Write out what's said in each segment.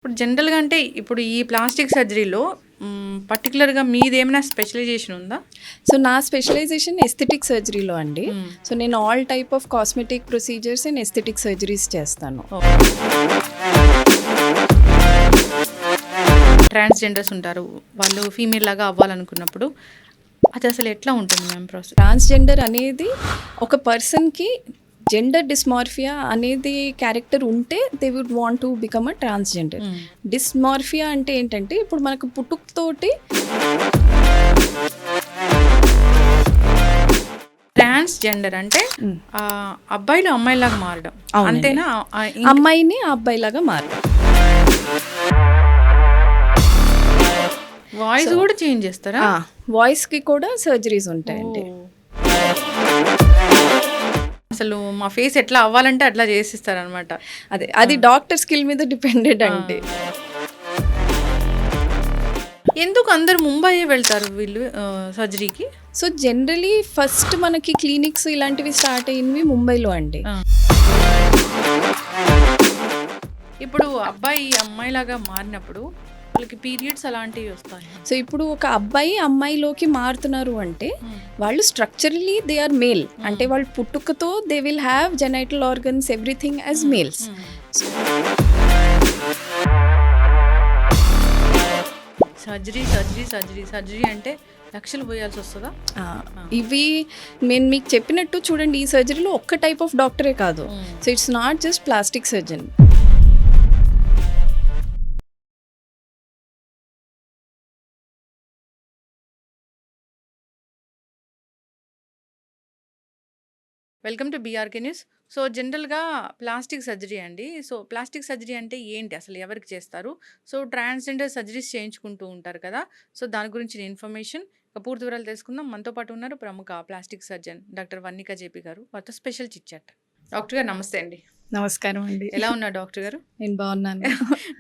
ఇప్పుడు జనరల్‌గా అంటే ఇప్పుడు ఈ ప్లాస్టిక్ సర్జరీలో పర్టిక్యులర్‌గా మీదేమైనా స్పెషలైజేషన్ ఉందా? సో నా స్పెషలైజేషన్ ఎస్థెటిక్ సర్జరీలో అండి. సో నేను all type of cosmetic procedures and aesthetic surgeries చేస్తాను. ట్రాన్స్‌జెండర్స్ ఉంటారు. వాళ్ళు ఫీమేల్ లాగా అవ్వాలనుకున్నప్పుడు అది అసలు ఎట్లా ఉంటుంది మ్యామ్ ప్రాసెస్? ట్రాన్స్జెండర్ అనేది ఒక పర్సన్కి జెండర్ డిస్మార్ఫియా అనేది క్యారెక్టర్ ఉంటే they would want to become a transgender. Dysmorphia అంటే ఏంటంటే ఇప్పుడు మనకు పుట్టుకతోటి ట్రాన్స్‌జెండర్ అంటే అబ్బాయిలు అమ్మాయిలాగా మారడం. అంతేనా? అమ్మాయిని అబ్బాయిలాగా మారడం. వాయిస్ కూడా చేంజ్ చేస్తారా? వాయిస్కి కూడా సర్జరీస్ ఉంటాయండి. అసలు మా ఫేస్ ఎట్లా అవ్వాలంటే అట్లా చేసిస్తారనమాట. అది డాక్టర్ స్కిల్ మీద డిపెండెడ్ అంటే. ఎందుకు అందరు ముంబై వెళ్తారు వీళ్ళు సర్జరీకి? సో జనరలీ ఫస్ట్ మనకి క్లినిక్స్ ఇలాంటివి స్టార్ట్ అయినవి ముంబైలో అండి. ఇప్పుడు అబ్బాయి అమ్మాయిలాగా మారినప్పుడు వాళ్ళకి పీరియడ్స్ అలాంటివి వస్తాయి. సో ఇప్పుడు ఒక అబ్బాయి అమ్మాయిలోకి మారుతున్నారు అంటే వాళ్ళు స్ట్రక్చరలీ దే ఆర్ మేల్. అంటే వాళ్ళు పుట్టుకతో they will have genital organs everything as males. Surgery అంటే లక్షలు పోయాల్సి వస్తుందా? ఇవి నేను మీకు చెప్పినట్టు చూడండి, ఈ సర్జరీలో ఒక్క టైప్ ఆఫ్ డాక్టరే కాదు. So it's not just plastic surgeon. Welcome to BRK news. So జనరల్గా ప్లాస్టిక్ సర్జరీ అండి. సో ప్లాస్టిక్ సర్జరీ అంటే ఏంటి, అసలు ఎవరికి చేస్తారు? సో ట్రాన్స్జెండర్ సర్జరీస్ చేయించుకుంటూ ఉంటారు కదా. సో దాని గురించి ఇన్ఫర్మేషన్ పూర్తి వివరాలు తెలుసుకుందాం. మనతో పాటు ఉన్నారు ప్రముఖ plastic surgeon doctor Varnika JP గారు. వారితో స్పెషల్ చిట్ చాట్. డాక్టర్ గారు నమస్తే అండి. నమస్కారం అండి. ఎలా ఉన్నారు డాక్టర్ గారు? నేను బాగున్నాను.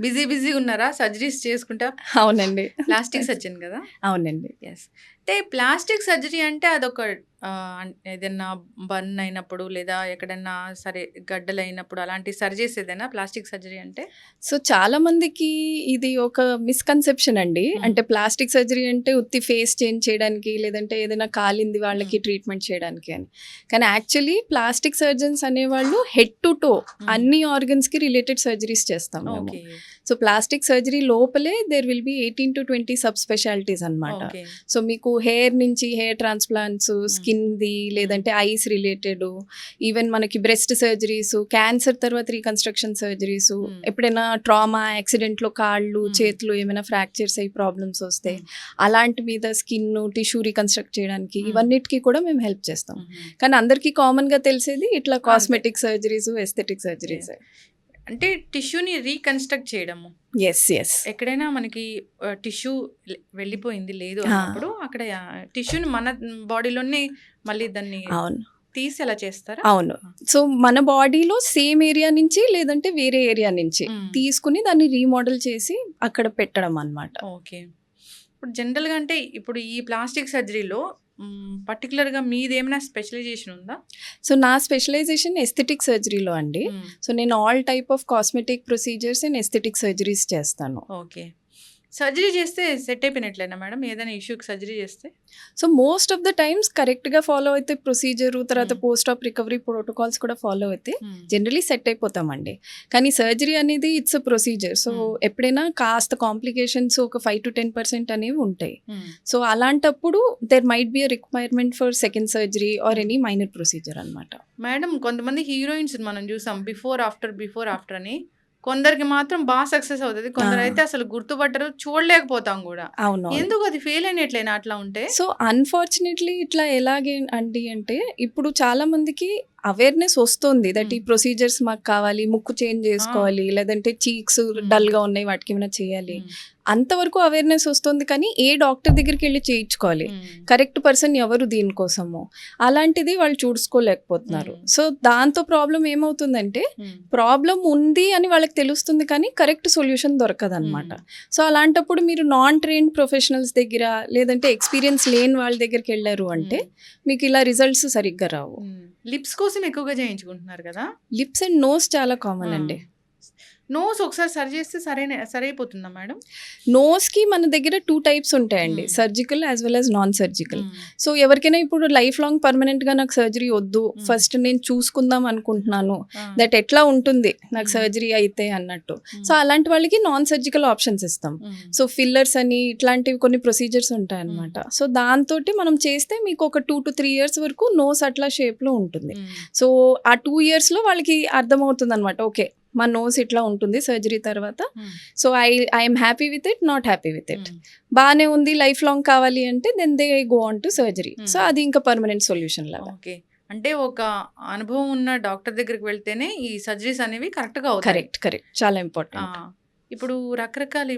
బిజీ ఉన్నారా సర్జరీస్ చేసుకుంటా? అవునండి. ప్లాస్టిక్ సర్జన్ కదా. అవునండి. ఎస్. అంటే ప్లాస్టిక్ సర్జరీ అంటే అదొక ఏదైనా బర్న్ అయినప్పుడు లేదా ఎక్కడైనా సరే గడ్డలు అయినప్పుడు అలాంటి సర్జరీస్ ఏదైనా ప్లాస్టిక్ సర్జరీ అంటే? సో చాలా మందికి ఇది ఒక మిస్కన్సెప్షన్ అండి. అంటే ప్లాస్టిక్ సర్జరీ అంటే ఉత్తి ఫేస్ చేంజ్ చేయడానికి లేదంటే ఏదైనా కాలింది వాళ్ళకి ట్రీట్మెంట్ చేయడానికి అని. కానీ యాక్చువల్లీ ప్లాస్టిక్ సర్జన్స్ అనేవాళ్ళు హెడ్ టు టో అన్ని ఆర్గన్స్ కి రిలేటెడ్ సర్జరీస్ చేస్తాం మేము. సో ప్లాస్టిక్ సర్జరీ లోపలే there will be 18 to 20 sub specialities అనమాట. సో మీకు హెయిర్ నుంచి హెయిర్ ట్రాన్స్ప్లాంట్స్, స్కిన్ది లేదంటే ఐస్ రిలేటెడ్, ఈవెన్ మనకి బ్రెస్ట్ సర్జరీస్, క్యాన్సర్ తర్వాత రీకన్స్ట్రక్షన్ సర్జరీస్, ఎప్పుడైనా ట్రామా యాక్సిడెంట్లో కాళ్ళు చేతులు ఏమైనా ఫ్రాక్చర్స్ అయ్యి ప్రాబ్లమ్స్ వస్తే అలాంటి మీద స్కిన్ టిష్యూ రీకన్స్ట్రక్ట్ చేయడానికి ఇవన్నిటికీ కూడా మేము హెల్ప్ చేస్తాం. కానీ అందరికీ కామన్గా తెలిసేది ఇట్లా కాస్మెటిక్ సర్జరీస్, ఎస్థెటిక్ సర్జరీస్. అంటే టిష్యూని రీకన్స్ట్రక్ట్ చేయడము. ఎస్. ఎక్కడైనా మనకి టిష్యూ వెళ్ళిపోయింది లేదు అన్నప్పుడు అక్కడ టిష్యూని మన బాడీలోనే మళ్ళీ దాన్ని తీసి అలా చేస్తారా? అవును. సో మన బాడీలో సేమ్ ఏరియా నుంచి లేదంటే వేరే ఏరియా నుంచి తీసుకుని దాన్ని రీమోడల్ చేసి అక్కడ పెట్టడం అన్నమాట. ఓకే. ఇప్పుడు జనరల్గా అంటే ఇప్పుడు ఈ ప్లాస్టిక్ సర్జరీలో పర్టికులర్గా మీదేమైనా స్పెషలైజేషన్ ఉందా? సో నా స్పెషలైజేషన్ ఎస్థెటిక్ సర్జరీలో అండి. సో నేను all type of cosmetic procedures and aesthetic surgeries చేస్తాను. ఓకే. సర్జరీ చేస్తే సెట్ అయిపోయినట్లేనా మేడం ఏదైనా ఇష్యూకి సర్జరీ చేస్తే? So most of the times కరెక్ట్గా ఫాలో అయితే ప్రొసీజరు తర్వాత పోస్ట్ ఆప్ రికవరీ ప్రోటోకాల్స్ కూడా ఫాలో అయితే జనరలీ సెట్ అయిపోతామండి. కానీ సర్జరీ అనేది ఇట్స్ అ ప్రొసీజర్. సో ఎప్పుడైనా కాస్త కాంప్లికేషన్స్ ఒక 5 to 10% అనేవి ఉంటాయి. సో అలాంటప్పుడు there might be a requirement for second surgery or any minor procedure అనమాట. మేడం కొంతమంది హీరోయిన్స్ మనం చూసాం బిఫోర్ ఆఫ్టర్ అని. కొందరికి మాత్రం బాగా సక్సెస్ అవుతుంది, కొందరు అయితే అసలు గుర్తుపట్టరు, చూడలేకపోతాం కూడా. అవును. ఎందుకు అది ఫెయిల్ అయినట్లేనా అట్లా ఉంటే? సో అన్ఫార్చునేట్లీ ఇట్లా ఎలాగే అంటే ఇప్పుడు చాలా మందికి అవేర్నెస్ వస్తుంది దట్ ఈ ప్రొసీజర్స్ మాకు కావాలి, ముక్కు చేంజ్ చేసుకోవాలి లేదంటే చీక్స్ డల్గా ఉన్నాయి వాటికి ఏమైనా చేయాలి, అంతవరకు అవేర్నెస్ వస్తుంది. కానీ ఏ డాక్టర్ దగ్గరికి వెళ్ళి చేయించుకోవాలి, కరెక్ట్ పర్సన్ ఎవరు దీనికోసము, అలాంటిది వాళ్ళు చూసుకోలేకపోతున్నారు. సో దాంతో ప్రాబ్లం ఏమవుతుందంటే ప్రాబ్లం ఉంది అని వాళ్ళకి తెలుస్తుంది కానీ కరెక్ట్ సొల్యూషన్ దొరకదు అనమాట. సో అలాంటప్పుడు మీరు నాన్ ట్రైన్డ్ ప్రొఫెషనల్స్ దగ్గర లేదంటే ఎక్స్పీరియన్స్ లేని వాళ్ళ దగ్గరికి వెళ్ళారు అంటే మీకు ఇలా రిజల్ట్స్ సరిగ్గా రావు. లిప్స్ కోసం ఎక్కువగా చేయించుకుంటున్నారు కదా. లిప్స్ అండ్ నోస్ చాలా కామన్ అండి. నోస్ ఒకసారి సరి చేస్తే సరైపోతుందా మేడం? నోస్‌కి మన దగ్గర 2 టైప్స్ ఉంటాయండి. Surgical as well as non surgical. So ఎవరికైనా ఇప్పుడు లైఫ్ లాంగ్ పర్మనెంట్‌గా నాకు సర్జరీ వద్దు. ఫస్ట్ నేను చూసుకుందాం అనుకుంటున్నాను. దట్ ఎట్లా ఉంటుంది నాకు సర్జరీ అయితే అన్నట్టు. సో అలాంటి వాళ్ళకి నాన్ సర్జికల్ ఆప్షన్స్ ఇస్తాం. సో ఫిల్లర్స్ అని ఇట్లాంటివి కొన్ని ప్రొసీజర్స్ ఉంటాయన్నమాట. సో దాంతోటి మనం చేస్తే మీకు ఒక 2 to 3 ఇయర్స్ వరకు నోస్ అట్లా షేప్‌లో ఉంటుంది. సో ఆ 2 ఇయర్స్‌లో వాళ్ళకి అర్థమవుతుందన్నమాట. ఓకే, మా నోస్ ఇట్లా ఉంటుంది సర్జరీ తర్వాత. So I'm happy with it, not happy with it. బాగానే ఉంది, లైఫ్ లాంగ్ కావాలి అంటే then they go on to surgery. So అది ఇంకా పర్మనెంట్ సొల్యూషన్ లాగా. ఓకే. అంటే ఒక అనుభవం ఉన్న డాక్టర్ దగ్గరికి వెళ్తేనే ఈ సర్జరీస్ అనేవి కరెక్ట్‌గా అవుతాయి. కరెక్ట్. చాలా ఇంపార్టెంట్. ఇప్పుడు రకరకాల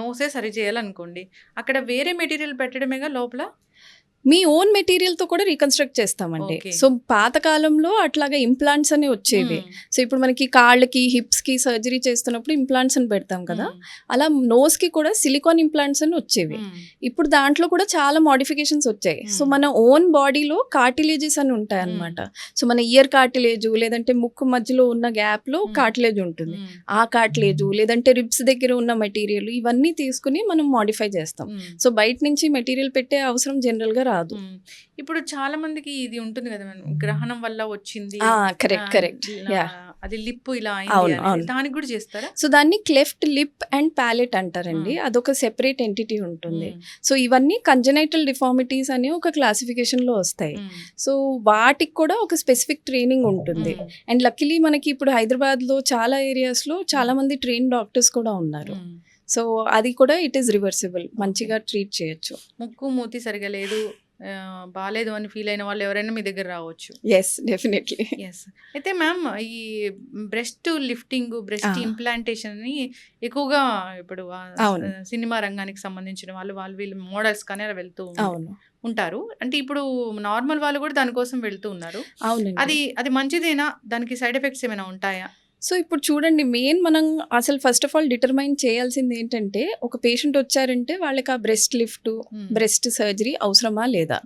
నోసే సరి చేయాలనుకోండి, అక్కడ వేరే మెటీరియల్ పెట్టడమేగా లోపల? మీ ఓన్ మెటీరియల్తో కూడా రీకన్స్ట్రక్ట్ చేస్తామండి. ఓకే. సో పాతకాలంలో అట్లాగా ఇంప్లాంట్స్ అని వచ్చేవి. సో ఇప్పుడు మనకి కాళ్ళకి హిప్స్కి సర్జరీ చేస్తున్నప్పుడు ఇంప్లాంట్స్ అని పెడతాం కదా, అలా నోస్కి కూడా సిలికాన్ ఇంప్లాంట్స్ అని వచ్చేవి. ఇప్పుడు దాంట్లో కూడా చాలా మోడిఫికేషన్స్ వచ్చాయి. సో మన ఓన్ బాడీలో కార్టిలేజెస్ అని ఉంటాయి అన్నమాట. సో మన ఇయర్ కార్టిలేజు లేదంటే ముక్కు మధ్యలో ఉన్న గ్యాప్లో కార్టిలేజ్ ఉంటుంది. ఆ కార్టిలేజు లేదంటే రిబ్స్ దగ్గర ఉన్న మెటీరియల్ ఇవన్నీ తీసుకుని మనం మోడిఫై చేస్తాం. సో బయట నుంచి మెటీరియల్ పెట్టే అవసరం జనరల్గా రాదు. ఇప్పుడు చాలా మందికి ఇది ఉంటుంది కదా మేడం, గ్రహణం వల్ల వచ్చింది, కరెక్ట్. అది లిప్ ఇలా అయింది అని. దానికి కూడా చేస్తారా? సో దాన్ని క్లెఫ్ట్ లిప్ అండ్ ప్యాలెట్ అంటారండి. అదొక సెపరేట్ ఎంటిటీ ఉంటుంది. సో ఇవన్నీ కంజనైటల్ డిఫార్మిటీస్ అనే ఒక క్లాసిఫికేషన్ లో వస్తాయి. సో వాటికి కూడా ఒక స్పెసిఫిక్ ట్రైనింగ్ ఉంటుంది. అండ్ లక్కీలీ మనకి ఇప్పుడు హైదరాబాద్ లో చాలా ఏరియాస్ లో చాలా మంది ట్రైన్ డాక్టర్స్ కూడా ఉన్నారు. సో అది కూడా ఇట్ ఈస్ రివర్సిబుల్, మంచిగా ట్రీట్ చేయొచ్చు. ముక్కు మూతి సరిగా లేదు, బాగాలేదు అని ఫీల్ అయిన వాళ్ళు ఎవరైనా మీ దగ్గర రావచ్చు. Yes, definitely. ఎస్. అయితే మ్యామ్, ఈ బ్రెస్ట్ లిఫ్టింగ్, బ్రెస్ట్ ఇంప్లాంటేషన్ అని ఎక్కువగా ఇప్పుడు సినిమా రంగానికి సంబంధించిన వీళ్ళు మోడల్స్ కానీ అలా వెళ్తూ ఉంటారు. అంటే ఇప్పుడు నార్మల్ వాళ్ళు కూడా దానికోసం వెళ్తూ ఉన్నారు. అది మంచిదేనా? దానికి సైడ్ ఎఫెక్ట్స్ ఏమైనా ఉంటాయా? సో ఇప్పుడు చూడండి, మెయిన్ మనం అసలు ఫస్ట్ ఆఫ్ ఆల్ డిటర్మైన్ చేయాల్సింది ఏంటంటే, ఒక పేషెంట్ వచ్చారంటే వాళ్ళకి ఆ బ్రెస్ట్ లిఫ్ట్, బ్రెస్ట్ సర్జరీ అవసరమా లేదా.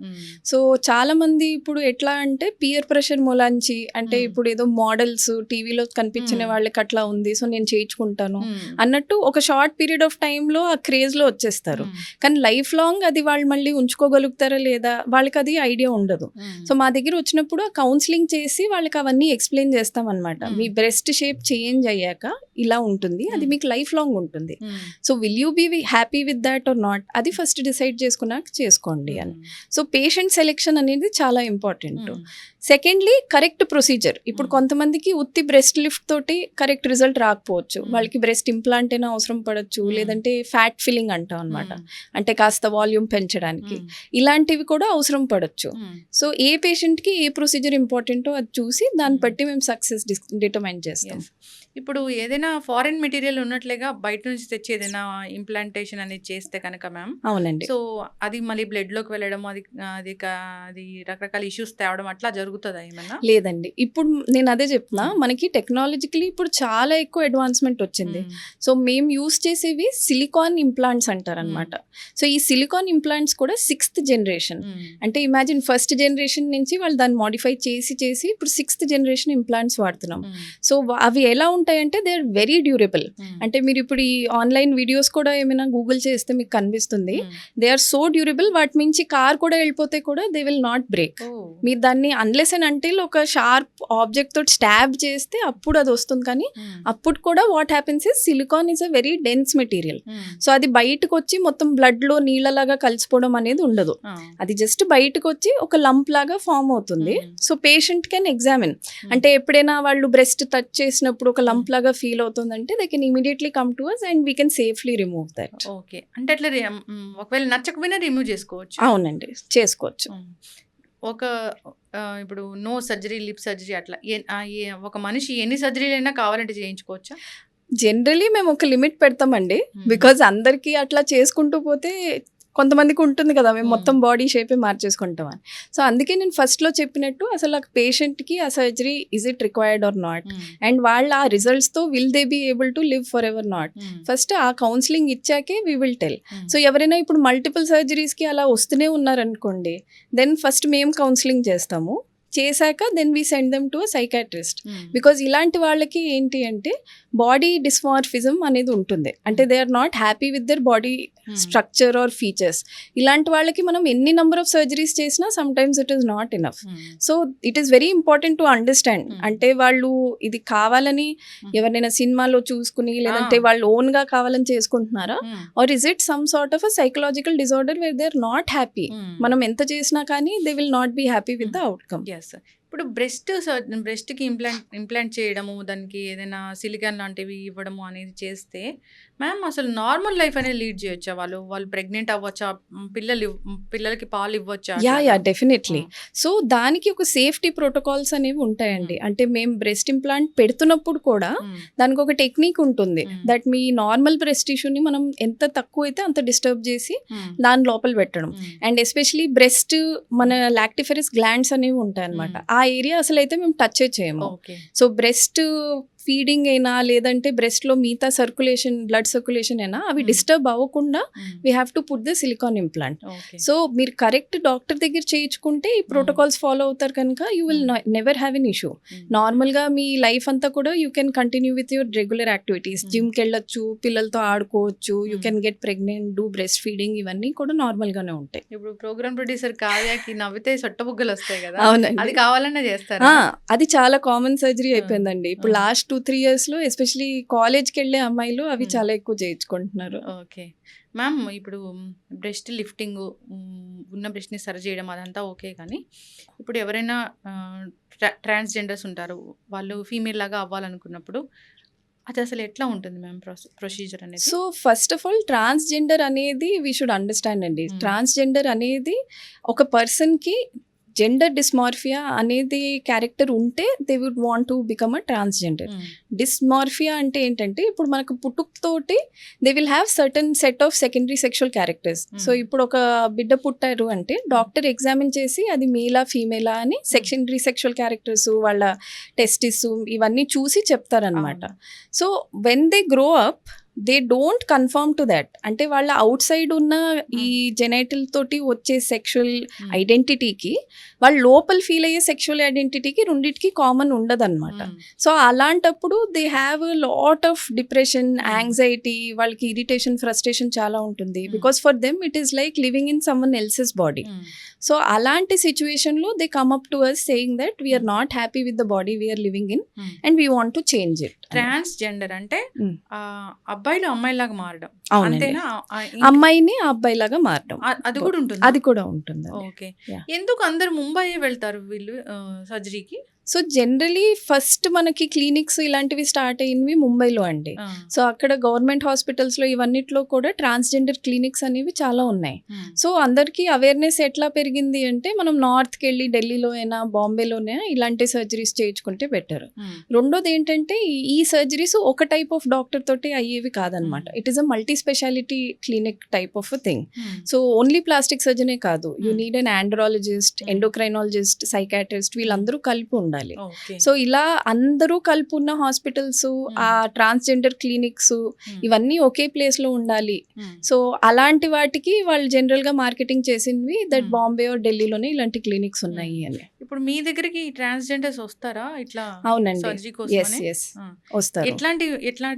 సో చాలా మంది ఇప్పుడు ఎట్లా అంటే పియర్ ప్రెషర్ మూలాంచి, అంటే ఇప్పుడు ఏదో మోడల్స్ టీవీలో కనిపించిన వాళ్ళకి అట్లా ఉంది సో నేను చేయించుకుంటాను అన్నట్టు ఒక షార్ట్ పీరియడ్ ఆఫ్ టైంలో ఆ క్రేజ్ లో వచ్చేస్తారు. కానీ లైఫ్ లాంగ్ అది వాళ్ళు మళ్ళీ ఉంచుకోగలుగుతారా లేదా వాళ్ళకి అది ఐడియా ఉండదు. సో మా దగ్గర వచ్చినప్పుడు ఆ కౌన్సిలింగ్ చేసి వాళ్ళకి అవన్నీ ఎక్స్ప్లెయిన్ చేస్తాం అనమాట. మీ బ్రెస్ట్ షేప్ చేంజ్ అయ్యాక ఇలా ఉంటుంది, అది మీకు లైఫ్ లాంగ్ ఉంటుంది. So will you be happy with that or not, అది ఫస్ట్ డిసైడ్ చేసుకున్నాక చేసుకోండి అని. సో పేషెంట్ సెలెక్షన్ అనేది చాలా ఇంపార్టెంట్. Secondly correct procedure. ఇప్పుడు కొంతమందికి ఉత్తి బ్రెస్ట్ లిఫ్ట్ తోటి కరెక్ట్ రిజల్ట్ రాకపోవచ్చు, వాళ్ళకి బ్రెస్ట్ ఇంప్లాంట్ అయినా అవసరం పడవచ్చు, లేదంటే ఫ్యాట్ ఫిల్లింగ్ అంటాం అనమాట, అంటే కాస్త వాల్యూమ్ పెంచడానికి, ఇలాంటివి కూడా అవసరం పడవచ్చు. సో ఏ పేషెంట్కి ఏ ప్రొసీజర్ ఇంపార్టెంటో అది చూసి దాన్ని బట్టి మేము సక్సెస్ డిటర్మైన్ చేస్తాం. ఇప్పుడు ఏదైనా ఫారెన్ మెటీరియల్ ఉన్నట్లేగా బయట నుంచి తెచ్చి ఏదైనా ఇంప్లాంటేషన్ అనేది చేస్తే కనుక మ్యామ్, అవునండి, సో అది మళ్ళీ బ్లడ్ లోకి వెళ్ళడం, అది రకరకాల ఇష్యూస్ తేవడం అట్లా జరుగుతుందా ఏమన్నా? లేదండి, ఇప్పుడు నేను అదే చెప్తున్నా, మనకి టెక్నాలజికలీ ఇప్పుడు చాలా ఎక్కువ అడ్వాన్స్మెంట్ వచ్చింది. సో మేము యూస్ చేసేవి సిలికాన్ ఇంప్లాంట్స్ అంటారు అనమాట. సో ఈ సిలికాన్ ఇంప్లాంట్స్ కూడా 6th జనరేషన్. అంటే ఇమాజిన్, ఫస్ట్ జనరేషన్ నుంచి వాళ్ళు దాన్ని మోడిఫై చేసి ఇప్పుడు 6th జనరేషన్ ఇంప్లాంట్స్ వాడుతున్నాం. సో అవి ఎలా ఉంటాయంటే దే ఆర్ వెరీ డ్యూరబుల్. అంటే మీరు ఇప్పుడు ఈ ఆన్లైన్ వీడియోస్ కూడా ఏమైనా గూగుల్ చేస్తే మీకు కనిపిస్తుంది, దే ఆర్ సో డ్యూరబుల్. వాటి నుంచి కార్ కూడా వెళ్ళిపోతే కూడా దే విల్ నాట్ బ్రేక్. మీరు దాన్ని అన్లెస్ అండ్ అంటిల్ ఒక షార్ప్ ఆబ్జెక్ట్ తోటి స్టాబ్ చేస్తే అప్పుడు అది వస్తుంది. కానీ అప్పుడు కూడా what happens is silicon is a very dense material. So అది బయటకు వచ్చి మొత్తం బ్లడ్ లో నీళ్ళలాగా కలిసిపోవడం అనేది ఉండదు. అది జస్ట్ బయటకు వచ్చి ఒక లంప్ లాగా ఫామ్ అవుతుంది. సో పేషెంట్ కెన్ ఎగ్జామిన్, అంటే ఎప్పుడైనా వాళ్ళు బ్రెస్ట్ టచ్ చేసినప్పుడు ఒక లంప్ లాగా ఫీల్ అవుతుందంటే they can immediately come to us and we can safely remove that. Okay. అంటే అట్లా ఒకవేళ నచ్చకపోయినా రిమూవ్ చేసుకోవచ్చు. అవునండి, చేసుకోవచ్చు. ఇప్పుడు నో సర్జరీ, లిప్ సర్జరీ అట్లా ఒక మనిషి ఎన్ని సర్జరీలు అయినా కావాలంటే చేయించుకోవచ్చా? జనరలీ మేము ఒక లిమిట్ పెడతామండి, బికాజ్ అందరికీ అట్లా చేసుకుంటూ పోతే కొంతమందికి ఉంటుంది కదా మేము మొత్తం బాడీ షేపే మార్చేసుకుంటాం అని. సో అందుకే నేను ఫస్ట్లో చెప్పినట్టు అసలు ఆ పేషెంట్కి ఆ surgery is it required or not, and వాళ్ళ ఆ రిజల్ట్స్తో will they be able to live for ever not, first ఆ కౌన్సిలింగ్ ఇచ్చాకే వీ విల్ టెల్. సో ఎవరైనా ఇప్పుడు మల్టిపుల్ సర్జరీస్కి అలా వస్తూనే ఉన్నారనుకోండి, దెన్ ఫస్ట్ మేము కౌన్సిలింగ్ చేస్తాము. చేశాక then we send them to psychiatrist. Because ఇలాంటి వాళ్ళకి ఏంటి అంటే బాడీ డిస్మార్ఫిజం అనేది ఉంటుంది, అంటే they are not happy with their body structure or features. ఇలాంటి వాళ్ళకి మనం ఎన్ని నెంబర్ ఆఫ్ సర్జరీస్ చేసినా sometimes it is not enough. So it is very important to understand. అంటే వాళ్ళు ఇది కావాలని ఎవరైనా సినిమాలో చూసుకుని లేదంటే వాళ్ళు ఓన్ గా కావాలని చేసుకుంటున్నారా, or is it some sort of a psychological disorder where they are not happy. మనం ఎంత చేసినా కానీ they will not be happy with the outcome. ఇప్పుడు బ్రెస్ట్కి ఇంప్లాంట్ చేయడము, దానికి ఏదైనా సిలికాన్ లాంటివి ఇవ్వడము అనేది చేస్తే మ్యామ్ అసలు నార్మల్ లైఫ్ అనేది లీడ్ చేయొచ్చా? వాళ్ళు ప్రెగ్నెంట్ అవ్వచ్చా? పిల్లలకి పాలు ఇవ్వచ్చా? Yeah definitely. సో దానికి ఒక సేఫ్టీ ప్రోటోకాల్స్ అనేవి ఉంటాయండి. అంటే మేము బ్రెస్ట్ ఇంప్లాంట్ పెడుతున్నప్పుడు కూడా దానికి ఒక టెక్నిక్ ఉంటుంది, దట్ మీ నార్మల్ బ్రెస్ట్ టిష్యూని మనం ఎంత తక్కువ అయితే అంత డిస్టర్బ్ చేసి దాని లోపల పెట్టడం. అండ్ ఎస్పెషలీ బ్రెస్ట్ మన లాక్టిఫెరస్ గ్లాండ్స్ అనేవి ఉంటాయి అనమాట. ఆ ఏరియా అసలు అయితే మేము టచ్ చేయము. సో బ్రెస్ట్ ఫీడింగ్ అయినా లేదంటే బ్రెస్ట్లో మిగతా సర్క్యులేషన్, బ్లడ్ సర్క్యులేషన్ అయినా అవి డిస్టర్బ్ అవ్వకుండా we have to put the silicone implant. So మీరు కరెక్ట్ డాక్టర్ దగ్గర చేయించుకుంటే ఈ ప్రోటోకాల్స్ ఫాలో అవుతారు కనుక you will never have an issue. నార్మల్గా మీ లైఫ్ అంతా కూడా you can continue with your regular activities. జిమ్కి వెళ్ళొచ్చు, పిల్లలతో ఆడుకోవచ్చు, you can get pregnant, do breast feeding, ఇవన్నీ కూడా నార్మల్గానే ఉంటాయి. ఇప్పుడు ప్రోగ్రామ్ ప్రొడ్యూసర్ కావ్యకి నవ్వితే సొట్టబుగ్గలు వస్తాయి కదా, అవునండి, అది కావాలన్నా చేస్తారా? అది చాలా కామన్ సర్జరీ అయిపోయిందండి ఇప్పుడు లాస్ట్ 2-3 years లో. ఎస్పెషలీ కాలేజ్కి వెళ్ళే అమ్మాయిలు అవి చాలా ఎక్కువ చేయించుకుంటున్నారు. ఓకే మ్యామ్, ఇప్పుడు బ్రెస్ట్ లిఫ్టింగ్ ఉన్న బ్రెస్ట్ని సరి చేయడం అదంతా ఓకే, కానీ ఇప్పుడు ఎవరైనా ట్రాన్స్జెండర్స్ ఉంటారు, వాళ్ళు ఫీమేల్ లాగా అవ్వాలనుకున్నప్పుడు అది అసలు ఎట్లా ఉంటుంది మ్యామ్ ప్రొసీజర్ అనేది? So first of all transgender అనేది వీ షుడ్ అండర్స్టాండ్ అండి. ట్రాన్స్జెండర్ అనేది ఒక పర్సన్కి జెండర్ డిస్మార్ఫియా అనేది క్యారెక్టర్ ఉంటే they would want to become a transgender. Dysmorphia అంటే ఏంటంటే ఇప్పుడు మనకు పుట్టుకతోటి they will have certain set of secondary sexual characters. So ఇప్పుడు ఒక బిడ్డ పుట్టారు అంటే డాక్టర్ ఎగ్జామిన్ చేసి అది మేలా ఫీమేలా అని సెకండరీ సెక్షువల్ క్యారెక్టర్స్, వాళ్ళ టెస్టిస్ ఇవన్నీ చూసి చెప్తారనమాట. So when they grow up they don't confirm to that. అంటే వాళ్ళ అవుట్ సైడ్ ఉన్న ఈ జెనైటల్ తోటి వచ్చే సెక్షువల్ ఐడెంటిటీకి వాళ్ళ లోపల ఫీల్ అయ్యే సెక్షువల్ ఐడెంటిటీకి రెండింటికి కామన్ ఉండదన్నమాట. సో అలాంటప్పుడు they have lot of depression, anxiety, వాళ్ళకి ఇరిటేషన్, ఫ్రస్ట్రేషన్ చాలా ఉంటుంది. Because for them it is like living in someone else's body. So అలాంటి సిచ్యువేషన్లో they come up to us saying that we're not happy with the body we're living in and we want to change it. Transgender అంటే అబ్బాయిలు అమ్మాయిలాగా మారడం, అంతేనా? అమ్మాయిని అబ్బాయిలాగా మారడం అది కూడా ఉంటుంది. అది కూడా ఉంటుంది. ఓకే, ఎందుకు అందరు ముంబై వెళ్తారు వీళ్ళు సర్జరీకి? సో జనరలీ ఫస్ట్ మనకి క్లినిక్స్ ఇలాంటివి స్టార్ట్ అయినవి ముంబైలో అండి. సో అక్కడ గవర్నమెంట్ హాస్పిటల్స్లో ఇవన్నిట్లో కూడా ట్రాన్స్జెండర్ క్లినిక్స్ అనేవి చాలా ఉన్నాయి. సో అందరికీ అవేర్నెస్ ఎట్లా పెరిగింది అంటే మనం నార్త్కి వెళ్ళి ఢిల్లీలో అయినా బాంబేలోనే ఇలాంటి సర్జరీస్ చేయించుకుంటే బెటర్. రెండోది ఏంటంటే ఈ సర్జరీస్ ఒక టైప్ ఆఫ్ డాక్టర్ తోటి అయ్యేవి కాదనమాట. It is a multi speciality clinic type of thing. So only plastic సర్జనే కాదు, you need an andrologist, endocrinologist, psychiatrist, వీళ్ళందరూ కలిపి ఉండాలి. సో ఇలా అందరూ కలిపి ఉన్న హాస్పిటల్స్, ఆ ట్రాన్స్జెండర్ క్లినిక్స్ ఇవన్నీ ఒకే ప్లేస్ లో ఉండాలి. సో అలాంటి వాటికి వాళ్ళు జనరల్ గా మార్కెటింగ్ చేసినవి దట్ బాంబే ఆర్ ఢిల్లీలోనే ఇలాంటి క్లినిక్స్ ఉన్నాయి అని. ఇప్పుడు మీ దగ్గరికి ట్రాన్స్జెండర్స్ వస్తారా ఇట్లా? అవునండి, వస్తారు. ఎట్లాంటి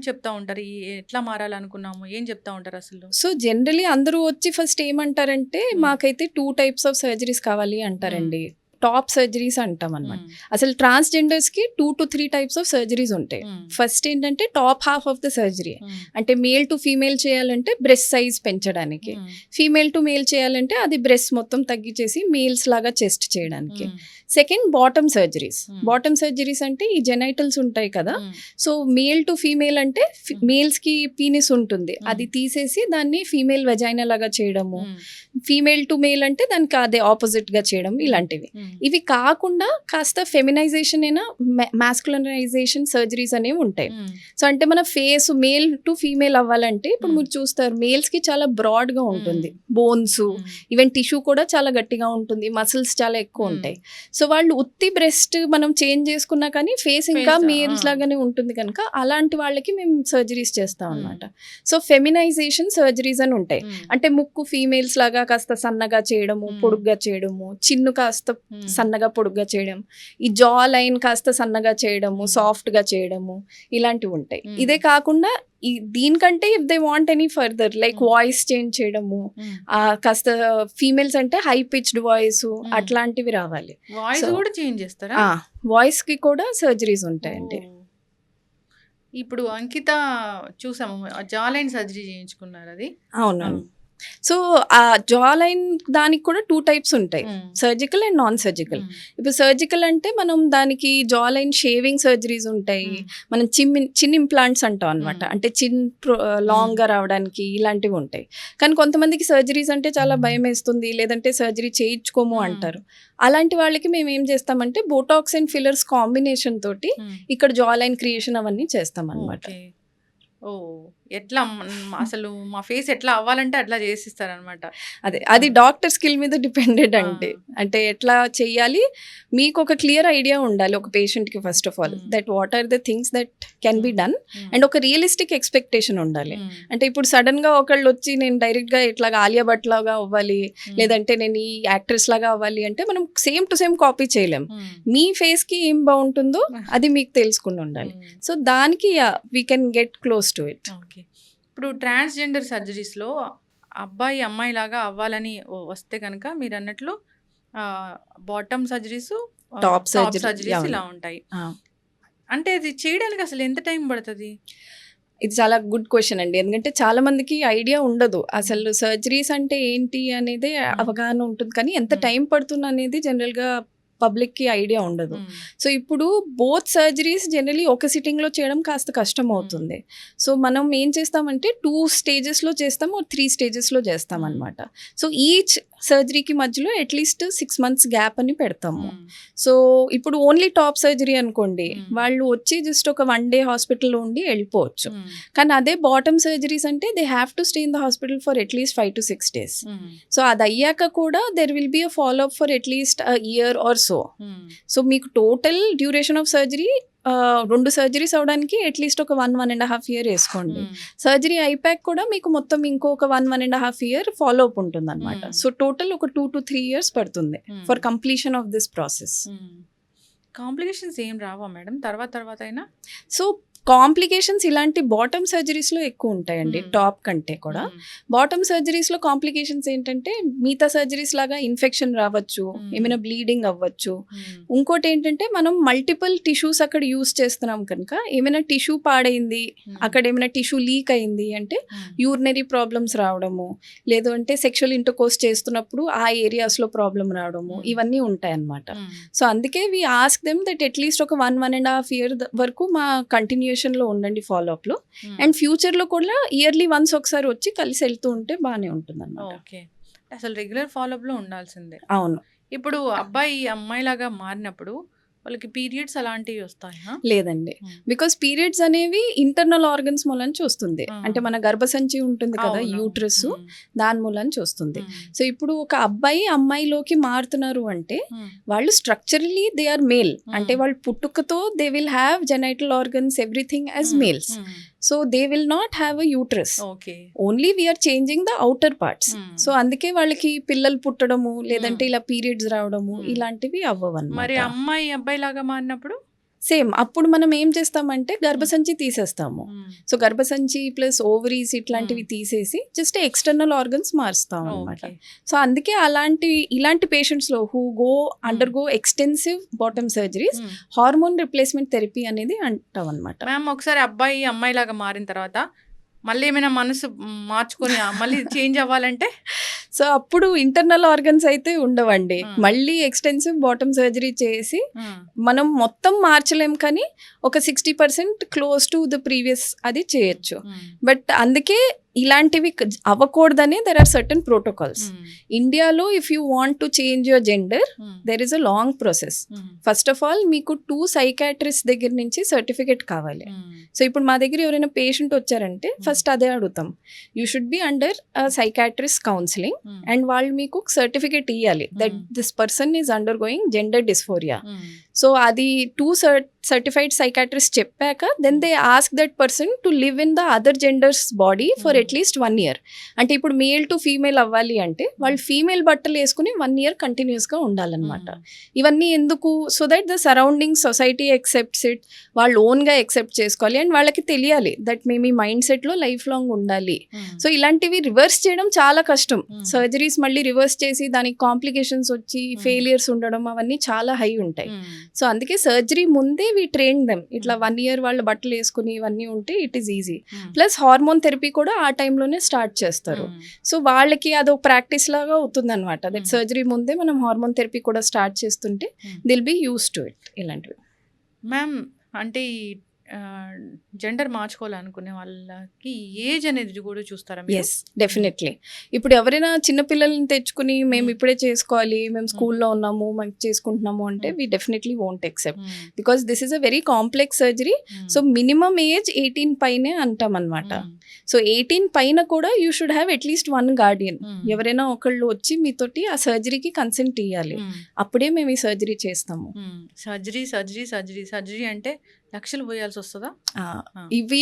చెప్తా ఉంటారు, ఎట్లా మారాలనుకున్నాము, ఏం చెప్తా ఉంటారు అసలు? సో జనరలీ అందరూ వచ్చి ఫస్ట్ ఏమంటారంటే మాకైతే 2 types ఆఫ్ సర్జరీస్ కావాలి అంటారండి. టాప్ సర్జరీస్ అంటాం అనమాట. అసలు ట్రాన్స్జెండర్స్ కి 2 to 3 types ఆఫ్ సర్జరీస్ ఉంటాయి. ఫస్ట్ ఏంటంటే top half of the surgery, అంటే మేల్ టు ఫీమేల్ చేయాలంటే బ్రెస్ట్ సైజ్ పెంచడానికి, ఫీమేల్ టు మేల్ చేయాలంటే అది బ్రెస్ట్ మొత్తం తగ్గించేసి మేల్స్ లాగా చెస్ట్ చేయడానికి. Second bottom surgeries. Bottom surgeries అంటే ఈ జెనైటల్స్ ఉంటాయి కదా, సో మేల్ టు ఫీమేల్ అంటే మేల్స్ కి పీనిస్ ఉంటుంది, అది తీసేసి దాన్ని ఫీమేల్ వెజైనా లాగా చేయడము. ఫీమేల్ టు మేల్ అంటే దానికి అదే ఆపోజిట్ గా చేయడం, ఇలాంటివి. ఇవి కాకుండా కాస్త ఫెమినైజేషన్ అయినా మాస్కులనైజేషన్ సర్జరీస్ అనేవి ఉంటాయి. సో అంటే మన ఫేస్ మేల్ టు ఫీమేల్ అవ్వాలంటే ఇప్పుడు మీరు చూస్తారు మేల్స్ కి చాలా బ్రాడ్ గా ఉంటుంది, బోన్స్ ఈవెన్ టిష్యూ కూడా చాలా గట్టిగా ఉంటుంది, మసిల్స్ చాలా ఎక్కువ ఉంటాయి. సో వాళ్ళు ఉత్తి బ్రెస్ట్ మనం చేంజ్ చేసుకున్నా కానీ ఫేస్ ఇంకా మేల్స్ లాగానే ఉంటుంది కనుక అలాంటి వాళ్ళకి మేము సర్జరీస్ చేస్తాం అన్నమాట. సో ఫెమినైజేషన్ సర్జరీస్ అని ఉంటాయి, అంటే ముక్కు ఫీమేల్స్ లాగా కాస్త సన్నగా చేయడము, పొడుగ్గా చేయడము, చిన్ను కాస్త సన్నగా పొడుగ్గా చేయడం, ఈ జా లైన్ కాస్త సన్నగా చేయడము, సాఫ్ట్గా చేయడము, ఇలాంటివి ఉంటాయి. ఇదే కాకుండా దీనికంటే if they want any further like voice change చేయడము, కాస్త ఫీమేల్స్ అంటే హై పిచ్డ్ వాయిస్ అట్లాంటివి రావాలి. వాయిస్ కూడా చేంజ్ చేస్తారా? వాయిస్ కి కూడా సర్జరీస్ ఉంటాయండి. ఇప్పుడు అంకిత చూసాము జా లైన్ సర్జరీ చేయించుకున్నారు అది. అవును. సో ఆ జా లైన్ దానికి కూడా 2 టైప్స్ ఉంటాయి, సర్జికల్ అండ్ నాన్ సర్జికల్. ఇప్పుడు సర్జికల్ అంటే మనం దానికి జా లైన్ షేవింగ్ సర్జరీస్ ఉంటాయి, మనం చిన్ ఇంప్లాంట్స్ అంటాం అనమాట, అంటే చిన్ లాంగ్ గా రావడానికి ఇలాంటివి ఉంటాయి. కానీ కొంతమందికి సర్జరీస్ అంటే చాలా భయం వేస్తుంది, లేదంటే సర్జరీ చేయించుకోము అంటారు. అలాంటి వాళ్ళకి మేము ఏం చేస్తామంటే బోటాక్స్ అండ్ ఫిల్లర్స్ కాంబినేషన్ తోటి ఇక్కడ జా లైన్ క్రియేషన్ అవన్నీ చేస్తాం అనమాట. ఓ ఎట్లా అసలు మా ఫేస్ ఎట్లా అవ్వాలంటే అట్లా చేసిస్తారనమాట. అది డాక్టర్ స్కిల్ మీద డిపెండెడ్ అండి. అంటే ఎట్లా చెయ్యాలి మీకు ఒక క్లియర్ ఐడియా ఉండాలి ఒక పేషెంట్ కి. First of all that what are the things that can be done, and ఒక రియలిస్టిక్ ఎక్స్పెక్టేషన్ ఉండాలి. అంటే ఇప్పుడు సడన్ గా ఒకళ్ళు వచ్చి నేను డైరెక్ట్ గా ఇట్లాగా ఆలియా భట్ లాగా అవ్వాలి, లేదంటే నేను ఈ యాక్ట్రెస్ లాగా అవ్వాలి అంటే మనం సేమ్ టు సేమ్ కాపీ చేయలేం. మీ ఫేస్ కి ఏం బాగుంటుందో అది మీకు తెలుసుకుని ఉండాలి. సో దానికి we can get close to it. ఇప్పుడు ట్రాన్స్జెండర్ సర్జరీస్లో అబ్బాయి అమ్మాయి లాగా అవ్వాలని వస్తే కనుక మీరు అన్నట్లు బాటమ్ సర్జరీస్, టాప్ సర్జరీస్ ఇలా ఉంటాయి. అంటే అది చేయడానికి అసలు ఎంత టైం పడుతుంది? ఇది చాలా గుడ్ క్వశ్చన్ అండి. ఎందుకంటే చాలా మందికి ఐడియా ఉండదు అసలు సర్జరీస్ అంటే ఏంటి అనేది అవగాహన ఉంటుంది, కానీ ఎంత టైం పడుతుంది అనేది జనరల్గా పబ్లిక్కి ఐడియా ఉండదు. సో ఇప్పుడు బోత్ సర్జరీస్ జనరలీ ఒక సిట్టింగ్లో చేయడం కాస్త కష్టం అవుతుంది. సో మనం ఏం చేస్తామంటే 2 స్టేజెస్లో చేస్తాము, 3 స్టేజెస్లో చేస్తాం అనమాట. సో ఈచ్ సర్జరీకి మధ్యలో అట్లీస్ట్ 6 months గ్యాప్ అని పెడతాము. సో ఇప్పుడు ఓన్లీ టాప్ సర్జరీ అనుకోండి, వాళ్ళు వచ్చి జస్ట్ ఒక 1 day హాస్పిటల్లో ఉండి వెళ్ళిపోవచ్చు. కానీ అదే బాటమ్ సర్జరీస్ అంటే they have to stay in the hospital for at least 5 to 6 days. So అది అయ్యాక కూడా there will be a follow up for at least a year or so. So మీకు total duration of surgery 2 surgeries అవడానికి at least ఒక 1.5 year వేసుకోండి. Surgery అయిపోయాక కూడా మీకు మొత్తం ఇంకొక 1.5 year ఫాలో అప్ ఉంటుంది అనమాట. సో టోటల్ ఒక 2 to 3 years పడుతుంది for completion of this process. Complications ఏం రావా మేడం తర్వాత అయినా? సో కాంప్లికేషన్స్ ఇలాంటి బాటమ్ సర్జరీస్లో ఎక్కువ ఉంటాయండి టాప్ కంటే కూడా. బాటమ్ సర్జరీస్లో కాంప్లికేషన్స్ ఏంటంటే మిగతా సర్జరీస్ లాగా ఇన్ఫెక్షన్ రావచ్చు, ఏమైనా బ్లీడింగ్ అవ్వచ్చు. ఇంకోటి ఏంటంటే మనం మల్టిపుల్ టిష్యూస్ అక్కడ యూస్ చేస్తున్నాం కనుక ఏమైనా టిష్యూ పాడైంది, అక్కడ ఏమైనా టిష్యూ లీక్ అయింది అంటే యూరినరీ ప్రాబ్లమ్స్ రావడము, లేదు అంటే సెక్షువల్ ఇంటర్కోర్స్ చేస్తున్నప్పుడు ఆ ఏరియాస్లో ప్రాబ్లం రావడము, ఇవన్నీ ఉంటాయన్నమాట. సో అందుకే we ask them that at least ఒక 1.5 year వరకు మా కంటిన్యూషన్ లో ఉండండి ఫాలో అప్ లో, అండ్ ఫ్యూచర్ లో కూడా ఇయర్లీ వన్స్ ఒకసారి వచ్చి కలిసి వెళ్తూ ఉంటే బాగానే ఉంటుంది అన్నమాట. ఓకే, అసలు రెగ్యులర్ ఫాలో అప్ లో ఉండాల్సిందే. అవును. ఇప్పుడు అబ్బాయి అమ్మాయి లాగా మారినప్పుడు వాళ్ళకి పీరియడ్స్ అలాంటివి వస్తాయా? లేదండి, బికాస్ పీరియడ్స్ అనేవి ఇంటర్నల్ ఆర్గన్స్ మూలంచి వస్తుంది. అంటే మన గర్భసంచి ఉంటుంది కదా, యూట్రస్, దాని మూలంచి వస్తుంది. సో ఇప్పుడు ఒక అబ్బాయి అమ్మాయిలోకి మారుతున్నారు అంటే వాళ్ళు స్ట్రక్చరలీ దే ఆర్ మేల్, అంటే వాళ్ళు పుట్టుకతో they will have genital organs everything as males. So they will not have a uterus, only we're changing the outer parts. So అందుకే వాళ్ళకి పిల్లలు పుట్టడము, లేదంటే ఇలా పీరియడ్స్ రావడము ఇలాంటివి అవ్వవన్నమాట. మరి అమ్మాయి అబ్బాయి లాగా మారినప్పుడు సేమ్, అప్పుడు మనం ఏం చేస్తామంటే గర్భసంచి తీసేస్తాము. సో గర్భసంచి ప్లస్ ఓవరీస్ ఇట్లాంటివి తీసేసి జస్ట్ ఎక్స్టర్నల్ ఆర్గన్స్ మారుస్తాం అనమాట. సో అందుకే ఇలాంటి పేషెంట్స్ లో who go under go extensive bottom surgeries hormone replacement therapy అనేది అంటాం అనమాట. మ్యామ్ ఒకసారి అబ్బాయి అమ్మాయి లాగా మారిన తర్వాత మళ్ళీ ఏమైనా మనసు మార్చుకొని మళ్ళీ చేంజ్ అవ్వాలంటే సో అప్పుడు ఇంటర్నల్ ఆర్గన్స్ అయితే ఉండవండి, మళ్ళీ ఎక్స్టెన్సివ్ బాటమ్ సర్జరీ చేసి మనం మొత్తం మార్చలేం, కానీ ఒక 60% క్లోజ్ టు ద ప్రీవియస్ అది చేయొచ్చు. బట్ అందుకే ఇలాంటివి అవ్వకూడదనే దెర్ ఆర్ సర్టన్ ప్రోటోకాల్స్. ఇండియాలో if you want to change your gender there is a long process. First of all మీకు 2 psychiatrists దగ్గర నుంచి సర్టిఫికేట్ కావాలి. సో ఇప్పుడు మా దగ్గర ఎవరైనా పేషెంట్ వచ్చారంటే ఫస్ట్ అదే అడుగుతాం, you should be under psychiatrist counselling, and వాళ్ళు మీకు సర్టిఫికేట్ ఇవ్వాలి that this person is undergoing gender dysphoria. So అది 2 సర్టిఫైడ్ సైకాట్రిస్ట్ చెప్పాక then they ask that person to live in the other gender's body for at least 1 year. అంటే ఇప్పుడు male to female అవ్వాలి అంటే వాళ్ళు ఫీమేల్ బట్టలు వేసుకుని 1 year కంటిన్యూస్గా ఉండాలన్నమాట. ఇవన్నీ ఎందుకు? So that the surrounding society accepts it, వాళ్ళు ఓన్గా యాక్సెప్ట్ చేసుకోవాలి అండ్ వాళ్ళకి తెలియాలి దట్ మేము ఈ మైండ్ సెట్లో లైఫ్ లాంగ్ ఉండాలి. సో ఇలాంటివి రివర్స్ చేయడం చాలా కష్టం. సర్జరీస్ మళ్ళీ రివర్స్ చేసి దానికి కాంప్లికేషన్స్ వచ్చి ఫెయిలియర్స్ ఉండడం అవన్నీ చాలా హై ఉంటాయి. సో అందుకే సర్జరీ ముందే వి ట్రైన్ దెమ్. ఇట్లా 1 year వాళ్ళు బట్టలు వేసుకుని ఇవన్నీ ఉంటే it is easy. Plus hormone therapy కూడా ఆ టైంలోనే స్టార్ట్ చేస్తారు. సో వాళ్ళకి అదొక ప్రాక్టీస్ లాగా అవుతుంది అనమాట. దట్ సర్జరీ ముందే మనం హార్మోన్ థెరపీ కూడా స్టార్ట్ చేస్తుంటే they'll be used to it. ఇలాంటివి మ్యామ్ అంటే ఈ జెండర్ మార్చుకోవాలనుకునే వాళ్ళకి ఏజ్ అనేది కూడా చూస్తారా మీరు? Yes, definitely. ఇప్పుడు ఎవరైనా చిన్నపిల్లల్ని తెచ్చుకుని మేము ఇప్పుడే చేసుకోవాలి, మేము స్కూల్లో ఉన్నాము, మేము చేసుకుంటున్నాము అంటే we definitely won't except, because this is a very complex surgery. So minimum age 18 పైనే అంటాం అనమాట. సో 18 పైన కూడా you should have at least 1 guardian. ఎవరైనా ఒకళ్ళు వచ్చి మీతోటి ఆ సర్జరీకి కన్సెంట్ ఇవ్వాలి, అప్పుడే మేము ఈ సర్జరీ చేస్తాము. సర్జరీ సర్జరీ సర్జరీ సర్జరీ అంటే లక్షలు పోయాల్సి వస్తుందా? ఇవి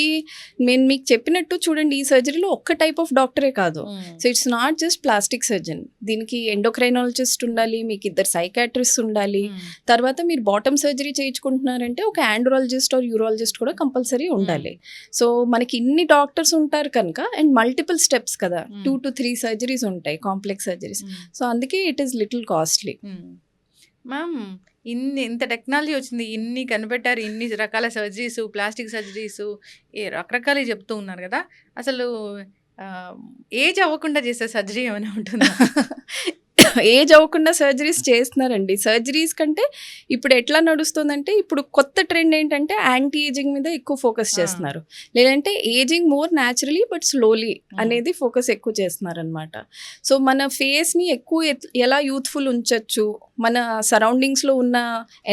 నేను మీకు చెప్పినట్టు చూడండి, ఈ సర్జరీలో ఒక్క టైప్ ఆఫ్ డాక్టరే కాదు. So it's not just plastic surgeon. దీనికి ఎండోక్రైనాలజిస్ట్ ఉండాలి, మీకు 2 సైకాట్రిస్ట్ ఉండాలి. తర్వాత మీరు బాటమ్ సర్జరీ చేయించుకుంటున్నారంటే ఒక ఆండ్రాలజిస్ట్ ఆర్ యూరాలజిస్ట్ కూడా కంపల్సరీ ఉండాలి. సో మనకి ఇన్ని డాక్టర్స్ ఉంటారు కనుక అండ్ మల్టిపుల్ స్టెప్స్ కదా, 2 to 3 సర్జరీస్ ఉంటాయి, కాంప్లెక్స్ సర్జరీస్. సో అందుకే it is little costly. Ma'am ఇంత టెక్నాలజీ వచ్చింది, ఇన్ని కనిపెట్టారు, ఇన్ని రకాల సర్జరీస్, ప్లాస్టిక్ సర్జరీస్ రకరకాలు చెప్తూ ఉన్నారు కదా, అసలు ఏజ్ అవ్వకుండా చేసే సర్జరీ ఏమైనా ఉంటుందా? ఏజ్ అవ్వకుండా సర్జరీస్ చేస్తున్నారండి. సర్జరీస్ కంటే ఇప్పుడు ఎట్లా నడుస్తుందంటే, ఇప్పుడు కొత్త ట్రెండ్ ఏంటంటే యాంటీ ఏజింగ్ మీద ఎక్కువ ఫోకస్ చేస్తున్నారు, లేదంటే ageing more naturally but slowly అనేది ఫోకస్ ఎక్కువ చేస్తున్నారు అనమాట. సో మన ఫేస్ని ఎక్కువ ఎలా యూత్ఫుల్ ఉంచవచ్చు, మన సరౌండింగ్స్లో ఉన్న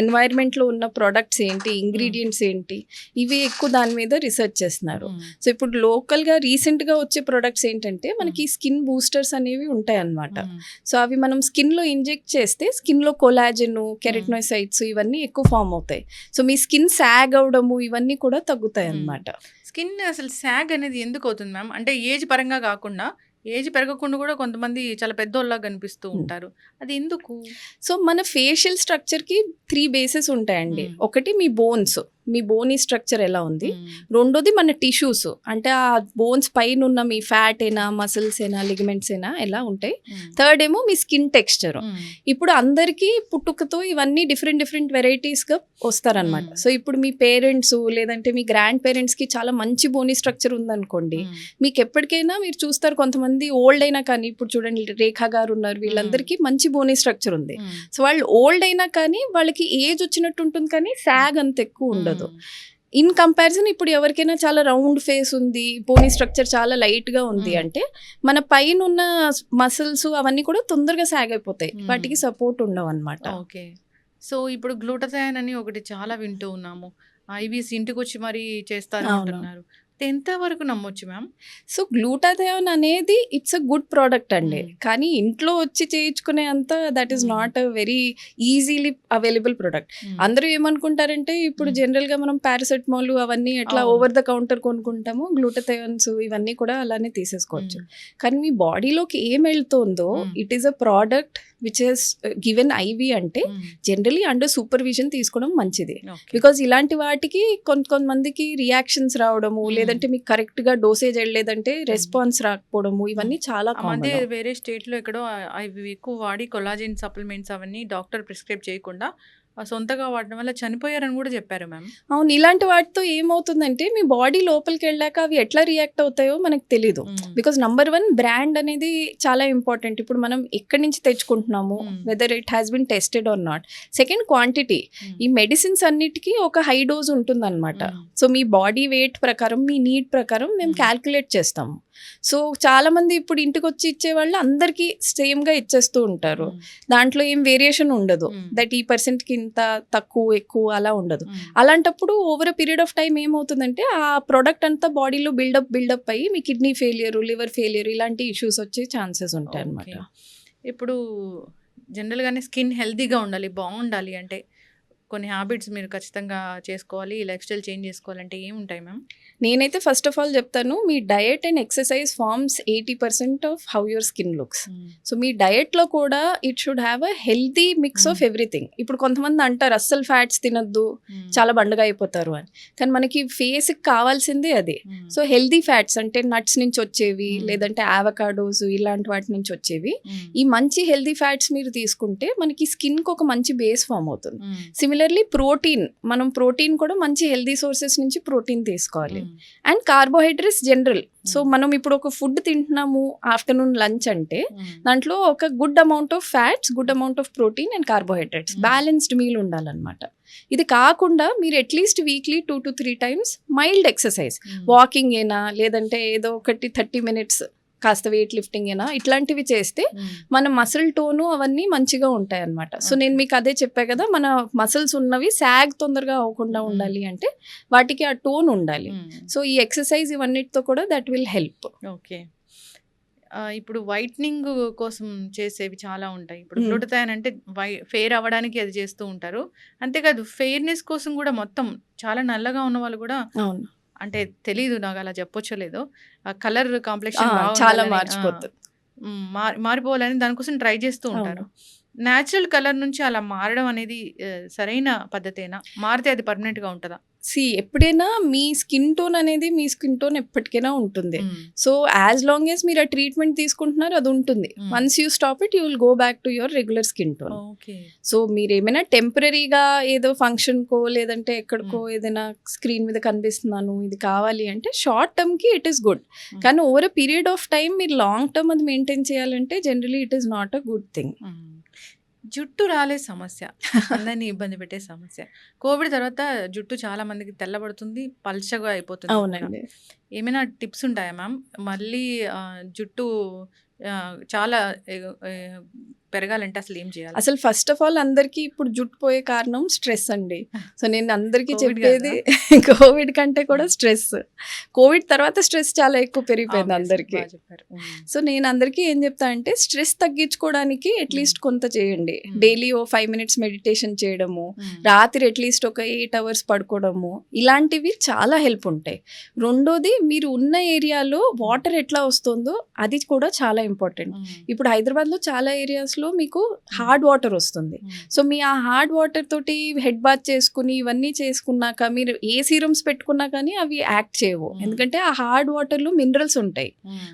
ఎన్వైర్న్మెంట్లో ఉన్న ప్రొడక్ట్స్ ఏంటి, ఇంగ్రీడియంట్స్ ఏంటి, ఇవి ఎక్కువ దాని మీద రీసెర్చ్ చేస్తున్నారు. సో ఇప్పుడు లోకల్గా రీసెంట్గా వచ్చే ప్రొడక్ట్స్ ఏంటంటే మనకి స్కిన్ బూస్టర్స్ అనేవి ఉంటాయి అన్నమాట. సో అవి మనం స్కిన్లో ఇంజెక్ట్ చేస్తే స్కిన్లో కొలాజన్, కెరటినోసైట్స్ ఇవన్నీ ఎక్కువ ఫామ్ అవుతాయి. సో మీ స్కిన్ సాగ్ అవడము ఇవన్నీ కూడా తగ్గుతాయి అన్నమాట. స్కిన్ అసలు సాగ్ అనేది ఎందుకు అవుతుంది మ్యామ్? అంటే ఏజ్ పరంగా కాకుండా, ఏజ్ పెరగకుండా కూడా కొంతమంది చాలా పెద్దోళ్ళగా కనిపిస్తూ ఉంటారు, అది ఎందుకు? సో మన ఫేషియల్ స్ట్రక్చర్కి 3 బేసెస్ ఉంటాయండి. ఒకటి మీ బోన్స్, మీ బోనీ స్ట్రక్చర్ ఎలా ఉంది. రెండోది మన టిష్యూస్, అంటే ఆ బోన్స్ పైన ఉన్న మీ ఫ్యాట్ అయినా, మసిల్స్ అయినా, లిగమెంట్స్ అయినా ఎలా ఉంటాయి. థర్డ్ ఏమో మీ స్కిన్ టెక్స్చర్. ఇప్పుడు అందరికీ పుట్టుకతో ఇవన్నీ డిఫరెంట్ వెరైటీస్గా వస్తారనమాట. సో ఇప్పుడు మీ పేరెంట్స్ లేదంటే మీ గ్రాండ్ పేరెంట్స్కి చాలా మంచి బోనీ స్ట్రక్చర్ ఉందనుకోండి, మీకు ఎప్పటికైనా మీరు చూస్తారు కొంతమంది ఓల్డ్ అయినా కానీ, ఇప్పుడు చూడండి రేఖా గారు ఉన్నారు, వీళ్ళందరికీ మంచి బోనీ స్ట్రక్చర్ ఉంది. సో వాళ్ళు ఓల్డ్ అయినా కానీ వాళ్ళకి ఏజ్ వచ్చినట్టు ఉంటుంది, కానీ సాగ్ అంత ఎక్కువ ఉండదు. ఇన్ కంపారిజన్ ఇప్పుడు ఎవరికైనా చాలా రౌండ్ ఫేస్ ఉంది, బోనీ స్ట్రక్చర్ చాలా లైట్గా ఉంది అంటే మన పైన ఉన్న మసిల్స్ అవన్నీ కూడా తొందరగా సాగ్ అయిపోతాయి, వాటికి సపోర్ట్ ఉండవు అనమాట. ఓకే. సో ఇప్పుడు గ్లూటథయాన్ అని ఒకటి చాలా వింటూ ఉన్నాము, ఐవీస్ ఇంటికి వచ్చి మరి చేస్తారు అంటున్నారు, ఎంత వరకు నమ్మొచ్చు మ్యామ్? సో గ్లూటాథయోన్ అనేది ఇట్స్ అ గుడ్ ప్రోడక్ట్ అండి, కానీ ఇంట్లో వచ్చి చేయించుకునే అంత that is not a very easily available product. అందరూ ఏమనుకుంటారంటే ఇప్పుడు జనరల్గా మనం పారాసెటమాల్ అవన్నీ ఎట్లా ఓవర్ ద కౌంటర్ కొనుక్కుంటాము, గ్లూటాథయోన్స్ ఇవన్నీ కూడా అలానే తీసేసుకోవచ్చు. కానీ మీ బాడీలోకి ఏం వెళ్తుందో it is a product which is given IV అంటే జనరలీ అండర్ సూపర్విజన్ తీసుకోవడం మంచిది. బికాజ్ ఇలాంటి వాటికి కొంతమందికి రియాక్షన్స్ రావడము, లేదంటే మీకు కరెక్ట్ గా డోసేజ్ వెళ్ళలేదంటే రెస్పాన్స్ రాకపోవడము, ఇవన్నీ చాలా కామన్. వేరే స్టేట్ లో ఎక్కడో అవి ఎక్కువ వాడి కొలాజిన్ సప్లిమెంట్స్ అవన్నీ డాక్టర్ ప్రిస్క్రైబ్ చేయకుండా సొంతగా వాడడం వల్ల చనిపోయారని కూడా చెప్పారు మ్యామ్. అవును, ఇలాంటి వాటితో ఏమవుతుందంటే మీ బాడీ లోపలికి వెళ్ళాక అవి ఎట్లా రియాక్ట్ అవుతాయో మనకు తెలీదు. బికాజ్ నంబర్ 1 బ్రాండ్ అనేది చాలా ఇంపార్టెంట్. ఇప్పుడు మనం ఎక్కడి నుంచి తెచ్చుకుంటున్నాము, whether it has been tested or not. Second quantity, ఈ మెడిసిన్స్ అన్నిటికీ ఒక హై డోస్ ఉంటుందన్నమాట. సో మీ బాడీ వెయిట్ ప్రకారం, మీ నీడ్ ప్రకారం మేము క్యాల్కులేట్ చేస్తాము. సో చాలా మంది ఇప్పుడు ఇంటికి వచ్చి ఇచ్చేవాళ్ళు అందరికీ సేమ్గా ఇచ్చేస్తూ ఉంటారు, దాంట్లో ఏం వేరియేషన్ ఉండదు, దట్ ఈ పర్సెంట్కి ఇంత తక్కువ ఎక్కువ అలా ఉండదు. అలాంటప్పుడు over a period of time ఏమవుతుందంటే ఆ ప్రోడక్ట్ అంతా బాడీలో బిల్డప్ అయ్యి మీ కిడ్నీ ఫెయిలియర్, లివర్ ఫెయిలియర్ ఇలాంటి ఇష్యూస్ వచ్చే ఛాన్సెస్ ఉంటాయి అన్నమాట. ఇప్పుడు జనరల్గానే స్కిన్ హెల్తీగా ఉండాలి, బాగుండాలి అంటే కొన్ని హ్యాబిట్స్ మీరు ఖచ్చితంగా చేసుకోవాలి, ఈ లైఫ్ స్టైల్ చేంజ్ చేసుకోవాలంటే ఏముంటాయి మ్యామ్? నేనైతే ఫస్ట్ ఆఫ్ ఆల్ చెప్తాను, మీ diet and exercise forms 80% of how your skin looks. So మీ డయట్లో కూడా it should have a healthy mix of everything. ఇప్పుడు కొంతమంది అంటారు అస్సలు ఫ్యాట్స్ తినద్దు, చాలా బండగా అయిపోతారు అని. కానీ మనకి ఫేస్కి కావాల్సిందే అది. సో హెల్దీ ఫ్యాట్స్ అంటే నట్స్ నుంచి వచ్చేవి, లేదంటే ఆవకాడోస్ ఇలాంటి వాటి నుంచి వచ్చేవి. ఈ మంచి హెల్దీ ఫ్యాట్స్ మీరు తీసుకుంటే మనకి స్కిన్కి ఒక మంచి బేస్ ఫామ్ అవుతుంది. సిమిలర్లీ ప్రోటీన్, మనం ప్రోటీన్ కూడా మంచి హెల్దీ సోర్సెస్ నుంచి ప్రోటీన్ తీసుకోవాలి. And carbohydrates general. సో మనం ఇప్పుడు ఒక ఫుడ్ తింటున్నాము ఆఫ్టర్నూన్ లంచ్ అంటే దాంట్లో ఒక good amount of fats, good amount of protein and carbohydrates, balanced meal ఉండాలన్నమాట. ఇది కాకుండా మీరు at least weekly 2 to 3 times mild exercise, walking అయినా లేదంటే ఏదో ఒకటి 30 minutes కాస్త వెయిట్ లిఫ్టింగ్ అయినా ఇట్లాంటివి చేస్తే మన మసిల్ టోను అవన్నీ మంచిగా ఉంటాయి అన్నమాట. సో నేను మీకు అదే చెప్పా కదా, మన మసిల్స్ ఉన్నవి సాగ్ తొందరగా అవ్వకుండా ఉండాలి అంటే వాటికి ఆ టోన్ ఉండాలి. సో ఈ ఎక్సర్సైజ్ ఇవన్నిటితో కూడా దట్ విల్ హెల్ప్. ఓకే. ఇప్పుడు వైట్నింగ్ కోసం చేసేవి చాలా ఉంటాయి. ఇప్పుడు గ్లూటథైన్ అంటే ఫెయిర్ అవ్వడానికి అది చేస్తూ ఉంటారు. అంతేకాదు ఫెయిర్నెస్ కోసం కూడా మొత్తం చాలా నల్లగా ఉన్న వాళ్ళు కూడా, అవును, అంటే తెలీదు నాకు అలా చెప్పొచ్చో లేదో, కలర్ కాంప్లెక్షన్ చాలా మార్చిపోతుంది, మారిపోవాలని దానికోసం ట్రై చేస్తూ ఉంటారు. న్యాచురల్ కలర్ నుంచి అలా మారడం అనేది సరైన పద్ధతేనా? మారితే అది పర్మనెంట్గా ఉంటుందా? ఎప్పుడైనా మీ స్కిన్ టోన్ అనేది మీ స్కిన్ టోన్ ఎప్పటికైనా ఉంటుంది. సో యాజ్ లాంగ్ యాజ్ మీరు ఆ ట్రీట్మెంట్ తీసుకుంటున్నారు అది ఉంటుంది. Once you stop it you will go back to your regular skin tone. So మీరు ఏమైనా టెంపరీగా ఏదో ఫంక్షన్కో లేదంటే ఎక్కడికో ఏదైనా స్క్రీన్ మీద కనిపిస్తున్నాను ఇది కావాలి అంటే షార్ట్ టర్మ్కి ఇట్ ఈస్ గుడ్. కానీ over a period of time మీరు లాంగ్ టర్మ్ అది మెయింటైన్ చేయాలంటే generally it is not a good thing. జుట్టు రాలే సమస్య అందరినీ ఇబ్బంది పెట్టే సమస్య. కోవిడ్ తర్వాత జుట్టు చాలా మందికి తెల్లబడుతుంది, పల్చగా అయిపోతుంది. అవునండి. ఏమైనా టిప్స్ ఉంటాయా మ్యామ్? మళ్ళీ జుట్టు చాలా పెరగాలంటే అసలు ఏం చేయాలి? అసలు ఫస్ట్ ఆఫ్ ఆల్ అందరికీ ఇప్పుడు జుట్టు పోయే కారణం స్ట్రెస్ అండి. సో నేను అందరికీ చెప్పేది కోవిడ్ కంటే కూడా స్ట్రెస్. కోవిడ్ తర్వాత స్ట్రెస్ చాలా ఎక్కువ పెరిగిపోయింది అందరికీ. సో నేను అందరికీ ఏం చెప్తా అంటే స్ట్రెస్ తగ్గించుకోవడానికి అట్లీస్ట్ కొంత చేయండి. డైలీ ఓ 5 minutes మెడిటేషన్ చేయడము, రాత్రి అట్లీస్ట్ ఒక 8 hours పడుకోవడము, ఇలాంటివి చాలా హెల్ప్ ఉంటాయి. రెండోది మీరు ఉన్న ఏరియాలో వాటర్ ఎట్లా వస్తుందో అది కూడా చాలా ఇంపార్టెంట్. ఇప్పుడు హైదరాబాద్లో చాలా ఏరియాస్లో మీకు హార్డ్ వాటర్ వస్తుంది. సో మీ ఆ హార్డ్ వాటర్ తోటి హెడ్ బాత్ చేసుకుని ఇవన్నీ చేసుకున్నాక మీరు ఏ సీరమ్స్ పెట్టుకున్నా కానీ అవి యాక్ట్ చేయవు. ఎందుకంటే ఆ హార్డ్ వాటర్లో మినరల్స్ ఉంటాయి,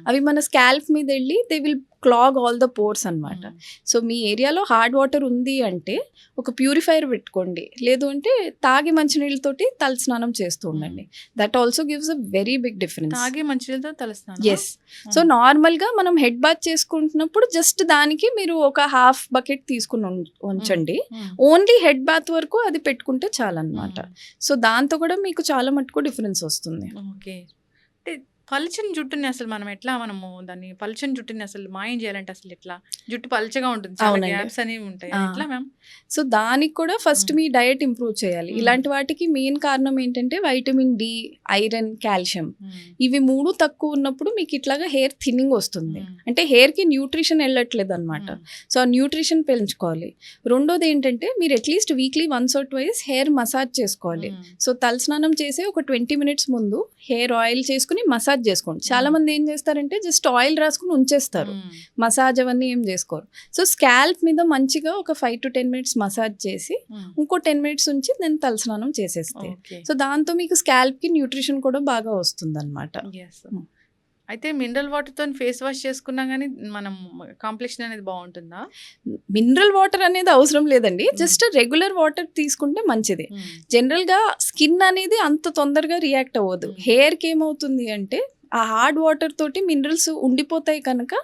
అవి మన స్కాల్ప్ మీద వెళ్ళి they will clog all the pores అన్నమాట. సో మీ ఏరియాలో హార్డ్ వాటర్ ఉంది అంటే ఒక ప్యూరిఫైయర్ పెట్టుకోండి, లేదు అంటే తాగి మంచినీళ్ళతోటి తలస్నానం చేస్తూ ఉండండి. That also gives a very big difference. తాగి మంచినీళ్ళతో తలస్నానం? ఎస్. సో నార్మల్గా మనం హెడ్ బాత్ చేసుకుంటున్నప్పుడు జస్ట్ దానికి మీరు ఒక 1/2 bucket తీసుకుని ఉంచండి. ఓన్లీ హెడ్ బాత్ వరకు అది పెట్టుకుంటే చాలన్నమాట. సో దాంతో కూడా మీకు చాలా మటుకు డిఫరెన్స్ వస్తుంది. ఓకే. పల్చని జుట్టుని అసలు మనము దాన్ని పల్చని జుట్టుని అసలు మాయం చేయాలంటే అసలు ఎట్లా? జుట్టు పల్చగా ఉంటుంది, చాలా గ్యాప్స్ అనేవి ఉంటాయి, ఎట్లా మ్యామ్? సో దానికి కూడా ఫస్ట్ మీ డయట్ ఇంప్రూవ్ చేయాలి. ఇలాంటి వాటికి మెయిన్ కారణం ఏంటంటే వైటమిన్ డి, ఐరన్, కాల్షియం ఇవి 3 తక్కువ ఉన్నప్పుడు మీకు ఇట్లాగా హెయిర్ థిన్నింగ్ వస్తుంది. అంటే హెయిర్కి న్యూట్రిషన్ వెళ్ళట్లేదు అనమాట. సో ఆ న్యూట్రిషన్ పెంచుకోవాలి. రెండోది ఏంటంటే మీరు at least weekly 1 or 2 hair massage చేసుకోవాలి. సో తలస్నానం చేసే ఒక 20 minutes ముందు హెయిర్ ఆయిల్ చేసుకుని మసాజ్ చేసుకోండి. చాలా మంది ఏం చేస్తారంటే జస్ట్ ఆయిల్ రాసుకుని ఉంచేస్తారు, మసాజ్ అవన్నీ ఏం చేసుకోరు. సో స్కాల్ప్ మీద మంచిగా ఒక 5 to 10 minutes మసాజ్ చేసి ఇంకో 10 minutes ఉంచి నేను తలస్నానం చేసేస్తే సో దాంతో మీకు స్కాల్ప్ కి న్యూట్రిషన్ కూడా బాగా వస్తుంది అనమాట. అయితే మినరల్ వాటర్తో ఫేస్ వాష్ చేసుకున్నా కానీ మనం కాంప్లెక్షన్ అనేది బాగుంటుందా? మినరల్ వాటర్ అనేది అవసరం లేదండి, జస్ట్ రెగ్యులర్ వాటర్ తీసుకుంటే మంచిది. జనరల్గా స్కిన్ అనేది అంత తొందరగా రియాక్ట్ అవ్వదు. హెయిర్కి ఏమవుతుంది అంటే ఆ హార్డ్ వాటర్ తోటి మినరల్స్ ఉండిపోతాయి కనుక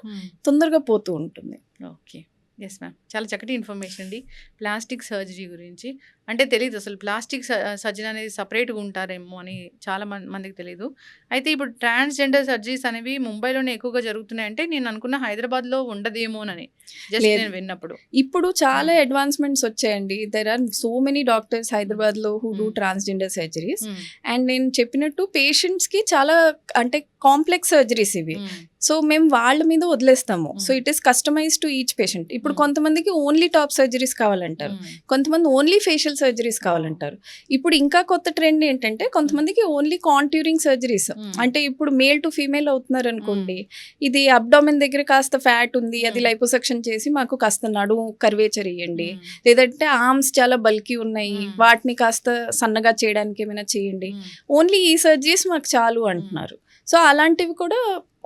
తొందరగా పోతూ ఉంటుంది. ఓకే. ఎస్ మ్యామ్, చాలా చక్కటి ఇన్ఫర్మేషన్ అండి ప్లాస్టిక్ సర్జరీ గురించి. అంటే తెలియదు అసలు ప్లాస్టిక్ సర్జరీ అనేది సపరేట్గా ఉంటారేమో అని చాలా మందికి తెలియదు. అయితే ఇప్పుడు ట్రాన్స్జెండర్ సర్జరీస్ అనేవి ముంబైలోనే ఎక్కువగా జరుగుతున్నాయంటే నేను అనుకున్న హైదరాబాద్లో ఉండదేమోనని జస్ట్ నేను విన్నప్పుడు. ఇప్పుడు చాలా అడ్వాన్స్మెంట్స్ వచ్చాయండి. There are so many doctors హైదరాబాద్లో who do transgender surgeries. And నేను చెప్పినట్టు పేషెంట్స్కి చాలా అంటే కాంప్లెక్స్ సర్జరీస్ ఇవి. సో మేము వాళ్ళ మీద వదిలేస్తాము. So it is customize to each patient. ఇప్పుడు కొంతమందికి ఓన్లీ టాప్ సర్జరీస్ కావాలంటారు, కొంతమంది ఓన్లీ ఫేషియల్ స్పెషల్ సర్జరీస్ కావాలంటారు. ఇప్పుడు ఇంకా కొత్త ట్రెండ్ ఏంటంటే కొంతమందికి ఓన్లీ కాంట్యూరింగ్ సర్జరీస్, అంటే ఇప్పుడు మేల్ టు ఫీమేల్ అవుతున్నారు అనుకోండి, ఇది అబ్డామిన్ దగ్గర కాస్త ఫ్యాట్ ఉంది, అది లైపోసెక్షన్ చేసి మాకు కాస్త నడుము కర్వేచర్ ఇవ్వండి, లేదంటే ఆర్మ్స్ చాలా బల్కీ ఉన్నాయి వాటిని కాస్త సన్నగా చేయడానికి ఏమైనా చేయండి, ఓన్లీ ఈ సర్జరీస్ మాకు చాలు అంటున్నారు. సో అలాంటివి కూడా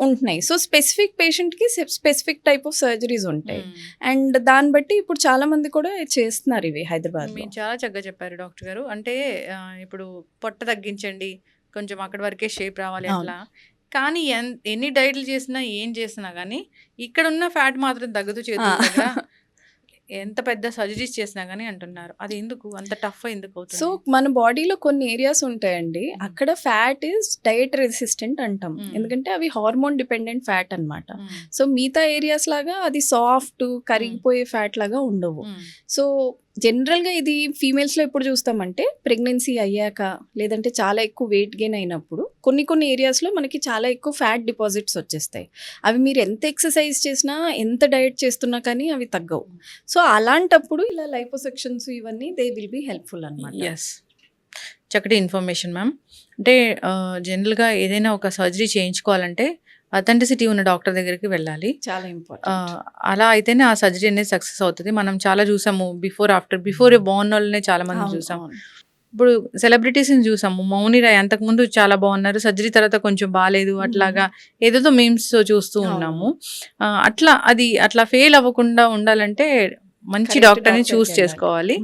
ఉంటున్నాయి. సో స్పెసిఫిక్ పేషెంట్కి స్పెసిఫిక్ టైప్ ఆఫ్ సర్జరీస్ ఉంటాయి. అండ్ దాన్ని బట్టి ఇప్పుడు చాలా మంది కూడా చేస్తున్నారు ఇవి హైదరాబాద్. మీరు చాలా చక్కగా చెప్పారు డాక్టర్ గారు. అంటే ఇప్పుడు పొట్ట తగ్గించండి, కొంచెం అక్కడి వరకే షేప్ రావాలి అట్లా. కానీ ఎన్ని డైట్లు చేసినా ఏం చేసినా కానీ ఇక్కడ ఉన్న ఫ్యాట్ మాత్రం తగ్గదు చేతుల దగ్గర. ఎంత పెద్ద సర్జరీస్ చేసినా కానీ అంటున్నారు. అది ఎందుకు అంత టఫ్ ఎందుకు అవుతుంది? సో మన బాడీలో కొన్ని ఏరియాస్ ఉంటాయండి, అక్కడ ఫ్యాట్ ఈస్ డయట్ రెసిస్టెంట్ అంటాం, ఎందుకంటే అవి హార్మోన్ డిపెండెంట్ ఫ్యాట్ అన్నమాట. సో మిగతా ఏరియాస్ లాగా అది సాఫ్ట్ కరిగిపోయే ఫ్యాట్ లాగా ఉండవు. సో జనరల్గా ఇది ఫీమేల్స్లో ఎప్పుడు చూస్తామంటే ప్రెగ్నెన్సీ అయ్యాక, లేదంటే చాలా ఎక్కువ వెయిట్ గెయిన్ అయినప్పుడు కొన్ని ఏరియాస్లో మనకి చాలా ఎక్కువ ఫ్యాట్ డిపాజిట్స్ వచ్చేస్తాయి. అవి మీరు ఎంత ఎక్సర్సైజ్ చేసినా ఎంత డయట్ చేస్తున్నా కానీ అవి తగ్గవు. సో అలాంటప్పుడు ఇలా లైపోసెక్షన్స్ ఇవన్నీ దే విల్ బీ హెల్ప్ఫుల్ అన్నమాట. ఎస్, చక్కటి ఇన్ఫర్మేషన్ మ్యామ్. అంటే జనరల్గా ఏదైనా ఒక సర్జరీ చేయించుకోవాలంటే అథెంటిసిటీ ఉన్న డాక్టర్ దగ్గరికి వెళ్ళాలి, చాలా ఇంపార్టెంట్. అలా అయితేనే ఆ సర్జరీ అనేది సక్సెస్ అవుతుంది. మనం చాలా చూసాము, బిఫోర్ బాగున్న వాళ్ళనే చాలా మంది చూసాము. ఇప్పుడు సెలబ్రిటీస్ని చూసాము, మౌని రాయ్ అంతకుముందు చాలా బాగున్నారు, సర్జరీ తర్వాత కొంచెం బాగాలేదు, అట్లాగా ఏదేదో మీమ్స్ చూస్తూ ఉన్నాము. అట్లా ఫెయిల్ అవ్వకుండా ఉండాలంటే మంచి డాక్టర్ని చూస్ చేసుకోవాలి.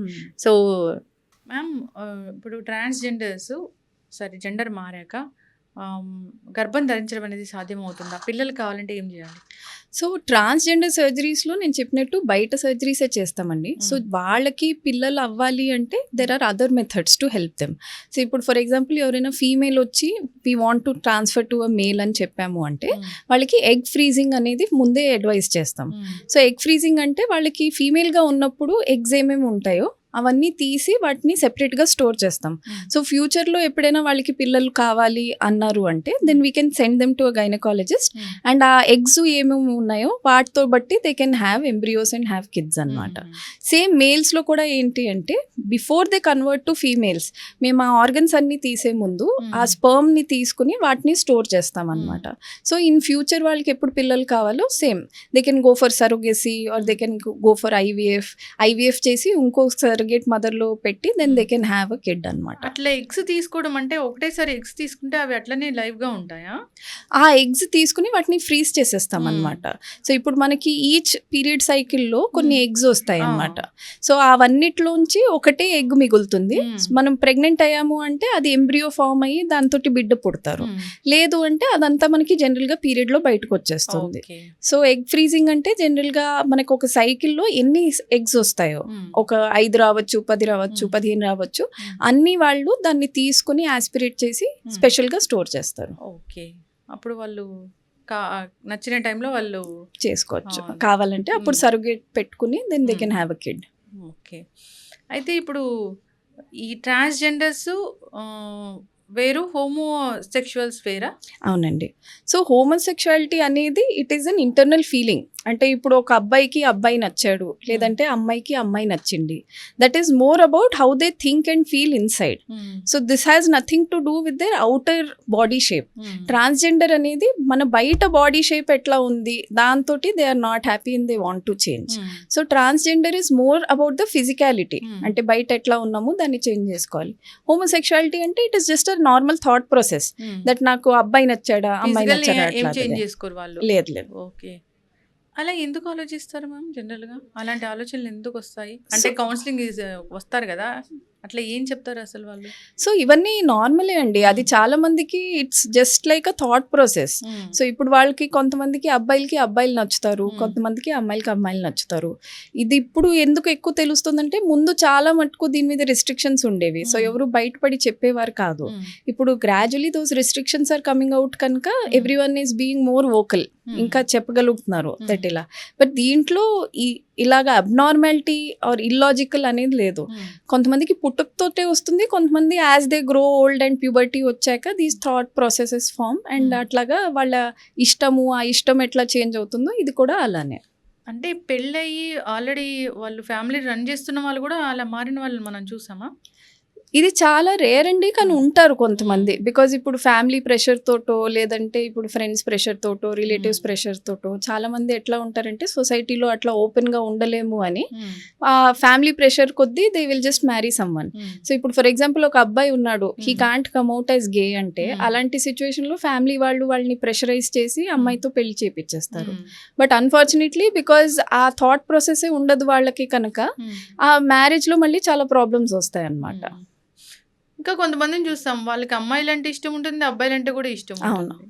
సో మ్యామ్, ఇప్పుడు జెండర్ మారాక గర్భం ధరించడం అనేది సాధ్యమవుతుందా? పిల్లలు కావాలంటే ఏం చేయాలి? సో ట్రాన్స్జెండర్ సర్జరీస్లో నేను చెప్పినట్టు బయట సర్జరీసే చేస్తామండి. సో వాళ్ళకి పిల్లలు అవ్వాలి అంటే there are other methods to help them. So ఇప్పుడు ఫర్ ఎగ్జాంపుల్ ఎవరైనా ఫీమేల్ వచ్చి we want to transfer to a male అని చెప్పాము అంటే వాళ్ళకి ఎగ్ ఫ్రీజింగ్ అనేది ముందే అడ్వైస్ చేస్తాం. సో ఎగ్ ఫ్రీజింగ్ అంటే వాళ్ళకి ఫీమేల్గా ఉన్నప్పుడు ఎగ్స్ ఏమేమి ఉంటాయో అవన్నీ తీసి వాటిని సెపరేట్గా స్టోర్ చేస్తాం. సో ఫ్యూచర్లో ఎప్పుడైనా వాళ్ళకి పిల్లలు కావాలి అన్నారు అంటే then we can send them to a gynaecologist, and ఆ ఎగ్స్ ఏమేమి ఉన్నాయో వాటితో బట్టి they can have embryos and have kids అనమాట. సేమ్ మేల్స్లో కూడా ఏంటి అంటే before they convert to females మేము ఆ ఆర్గన్స్ అన్ని తీసే ముందు ఆ స్పర్మ్ని తీసుకుని వాటిని స్టోర్ చేస్తాం అనమాట. సో ఇన్ ఫ్యూచర్ వాళ్ళకి ఎప్పుడు పిల్లలు కావాలో same they can go for surrogacy or they can go for IVF చేసి ఇంకో సర్గేట్ మదర్ లో పెట్టి then they can have a kid అన్నమాట. అట్లా ఎగ్స్ తీసుకోవడం అంటే ఒకటేసారి ఎగ్స్ తీసుకుంటే అవి అట్లనే లైవ్ గా ఉంటాయా? ఆ ఎగ్స్ తీసుకుని వాటిని ఫ్రీజ్ చేసేస్తాం అనమాట. సో ఇప్పుడు మనకి ఈచ్ పీరియడ్ సైకిల్లో కొన్ని ఎగ్స్ వస్తాయి అన్నమాట. సో అవన్నిట్లోంచి ఒకటే ఎగ్ మిగులుతుంది. మనం ప్రెగ్నెంట్ అయ్యాము అంటే అది ఎంబ్రియో ఫామ్ అయ్యి దాంతో బిడ్డ పుడతారు, లేదు అంటే అదంతా మనకి జనరల్ గా పీరియడ్ లో బయటకు వచ్చేస్తుంది. సో ఎగ్ ఫ్రీజింగ్ అంటే జనరల్ గా మనకు ఒక సైకిల్లో ఎన్ని ఎగ్స్ వస్తాయో, ఒక 5 రావచ్చు, 10 రావచ్చు, 15 రావచ్చు, అన్ని వాళ్ళు దాన్ని తీసుకుని ఆస్పిరేట్ చేసి స్పెషల్ గా స్టోర్ చేస్తారు. ఓకే, అప్పుడు వాళ్ళు నచ్చిన టైంలో వాళ్ళు చేసుకోవచ్చు. కావాలంటే అప్పుడు సర్గేట్ పెట్టుకుని then they can have a kid. Okay, అయితే ఇప్పుడు ఈ ట్రాన్స్జెండర్స్ వేరు, హోమోసెక్షువల్స్ వేరా? అవునండి. సో హోమోసెక్షువాలిటీ అనేది it is an internal feeling. అంటే ఇప్పుడు ఒక అబ్బాయికి అబ్బాయి నచ్చాడు, లేదంటే అమ్మాయికి అమ్మాయి నచ్చింది. That is more about how they think and feel inside. So this has nothing to do with their outer body shape. Transgender అనేది మన బయట బాడీ షేప్ ఎట్లా ఉంది దాంతో they are not happy and they want to change. So transgender is more about the physicality, అంటే బయట ఎట్లా ఉన్నామో దాన్ని చేంజ్ చేసుకోవాలి. హోమోసెక్షువాలిటీ అంటే it is just a normal thought process that నాకు అబ్బాయి నచ్చాడా అమ్మాయి నచ్చాడా లేదు. ఓకే, అలా ఎందుకు ఆలోచిస్తారు మ్యామ్? జనరల్గా అలాంటి ఆలోచనలు ఎందుకు వస్తాయి? అంటే కౌన్సిలింగ్ వస్తారు కదా, అట్లా ఏం చెప్తారు అసలు వాళ్ళు? సో ఇవన్నీ నార్మలే అండి, అది చాలా మందికి it's just like a thought process. So ఇప్పుడు వాళ్ళకి కొంతమందికి అబ్బాయిలకి అబ్బాయిలు నచ్చుతారు, కొంతమందికి అమ్మాయిలకి అమ్మాయిలు నచ్చుతారు. ఇది ఇప్పుడు ఎందుకు ఎక్కువ తెలుస్తుందంటే ముందు చాలా మటుకు దీని మీద రెస్ట్రిక్షన్స్ ఉండేవి, సో ఎవరు బయటపడి చెప్పేవారు కాదు. ఇప్పుడు gradually those restrictions are coming out కనుక every one is being more vocal, ఇంకా చెప్పగలుగుతున్నారు దట్ ఇలా. బట్ దీంట్లో ఇలాగా అబ్నార్మాలిటీ ఆర్ ఇల్లాజికల్ అనేది లేదు. కొంతమందికి పుట్టుకతోటే వస్తుంది, కొంతమంది as they grow old and puberty వచ్చాక these thought processes form, and అట్లాగా వాళ్ళ ఇష్టము ఆ ఇష్టం ఎట్లా చేంజ్ అవుతుందో ఇది కూడా అలానే. అంటే పెళ్ళయ్యి ఆల్రెడీ వాళ్ళు ఫ్యామిలీ రన్ చేస్తున్న వాళ్ళు కూడా అలా మారిన వాళ్ళని మనం చూసామా? ఇది చాలా రేర్ అండి. కానీ హ్మ్. ఉంటారు కొంతమంది. బికాజ్ ఇప్పుడు ఫ్యామిలీ ప్రెషర్ తోటో, లేదంటే ఇప్పుడు ఫ్రెండ్స్ ప్రెషర్ తోటో, రిలేటివ్స్ ప్రెషర్ తోటో చాలామంది ఎట్లా ఉంటారంటే సొసైటీలో అట్లా ఓపెన్‌గా ఉండలేము అని ఫ్యామిలీ ప్రెషర్ కొద్దీ they will just marry someone. So ఇప్పుడు ఫర్ ఎగ్జాంపుల్ ఒక అబ్బాయి ఉన్నాడు. He can't come out as gay అంటే అలాంటి సిట్యుయేషన్‌లో ఫ్యామిలీ వాళ్ళు వాళ్ళని ప్రెషరైజ్ చేసి అమ్మాయితో పెళ్లి చేపిచ్చేస్తారు. బట్ అన్‌ఫార్చునేట్‌లీ బికాజ్ ఆ థాట్ ప్రాసెసే ఉండదు వాళ్ళకి కనుక ఆ మ్యారేజ్‌లో మళ్ళీ చాలా ప్రాబ్లమ్స్ వస్తాయన్నమాట. ఇంకా కొంతమందిని చూస్తాం వాళ్ళకి అమ్మాయిలంటే ఇష్టం ఉంటుంది, అబ్బాయిలంటే కూడా ఇష్టం అవును. ఉంటుంది.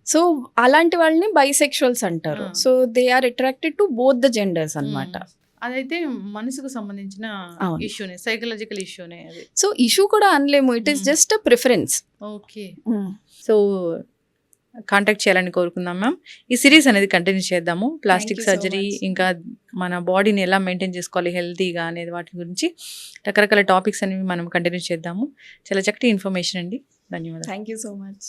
సో అలాంటి వాళ్ళని బైసెక్షువల్స్ అంటారు. ఆ. So they are attracted to both the genders అన్నమాట. అదైతే మనసుకు సంబంధించిన అవును. ఇష్యూనే, సైకలాజికల్ ఇష్యూనే అది. సో ఇష్యూ కూడా అనలేము. It is just a preference. Okay. So contact చేయాలని కోరుకుందాం మ్యామ్. ఈ సిరీస్ అనేది కంటిన్యూ చేద్దాము. Plastic you so surgery, much. ఇంకా మన బాడీని ఎలా మెయింటైన్ చేసుకోవాలి హెల్తీగా అనేది వాటి గురించి రకరకాల టాపిక్స్ అనేవి మనం కంటిన్యూ చేద్దాము. చాలా చక్కటి ఇన్ఫర్మేషన్ అండి. ధన్యవాదాలు. Thank you so much.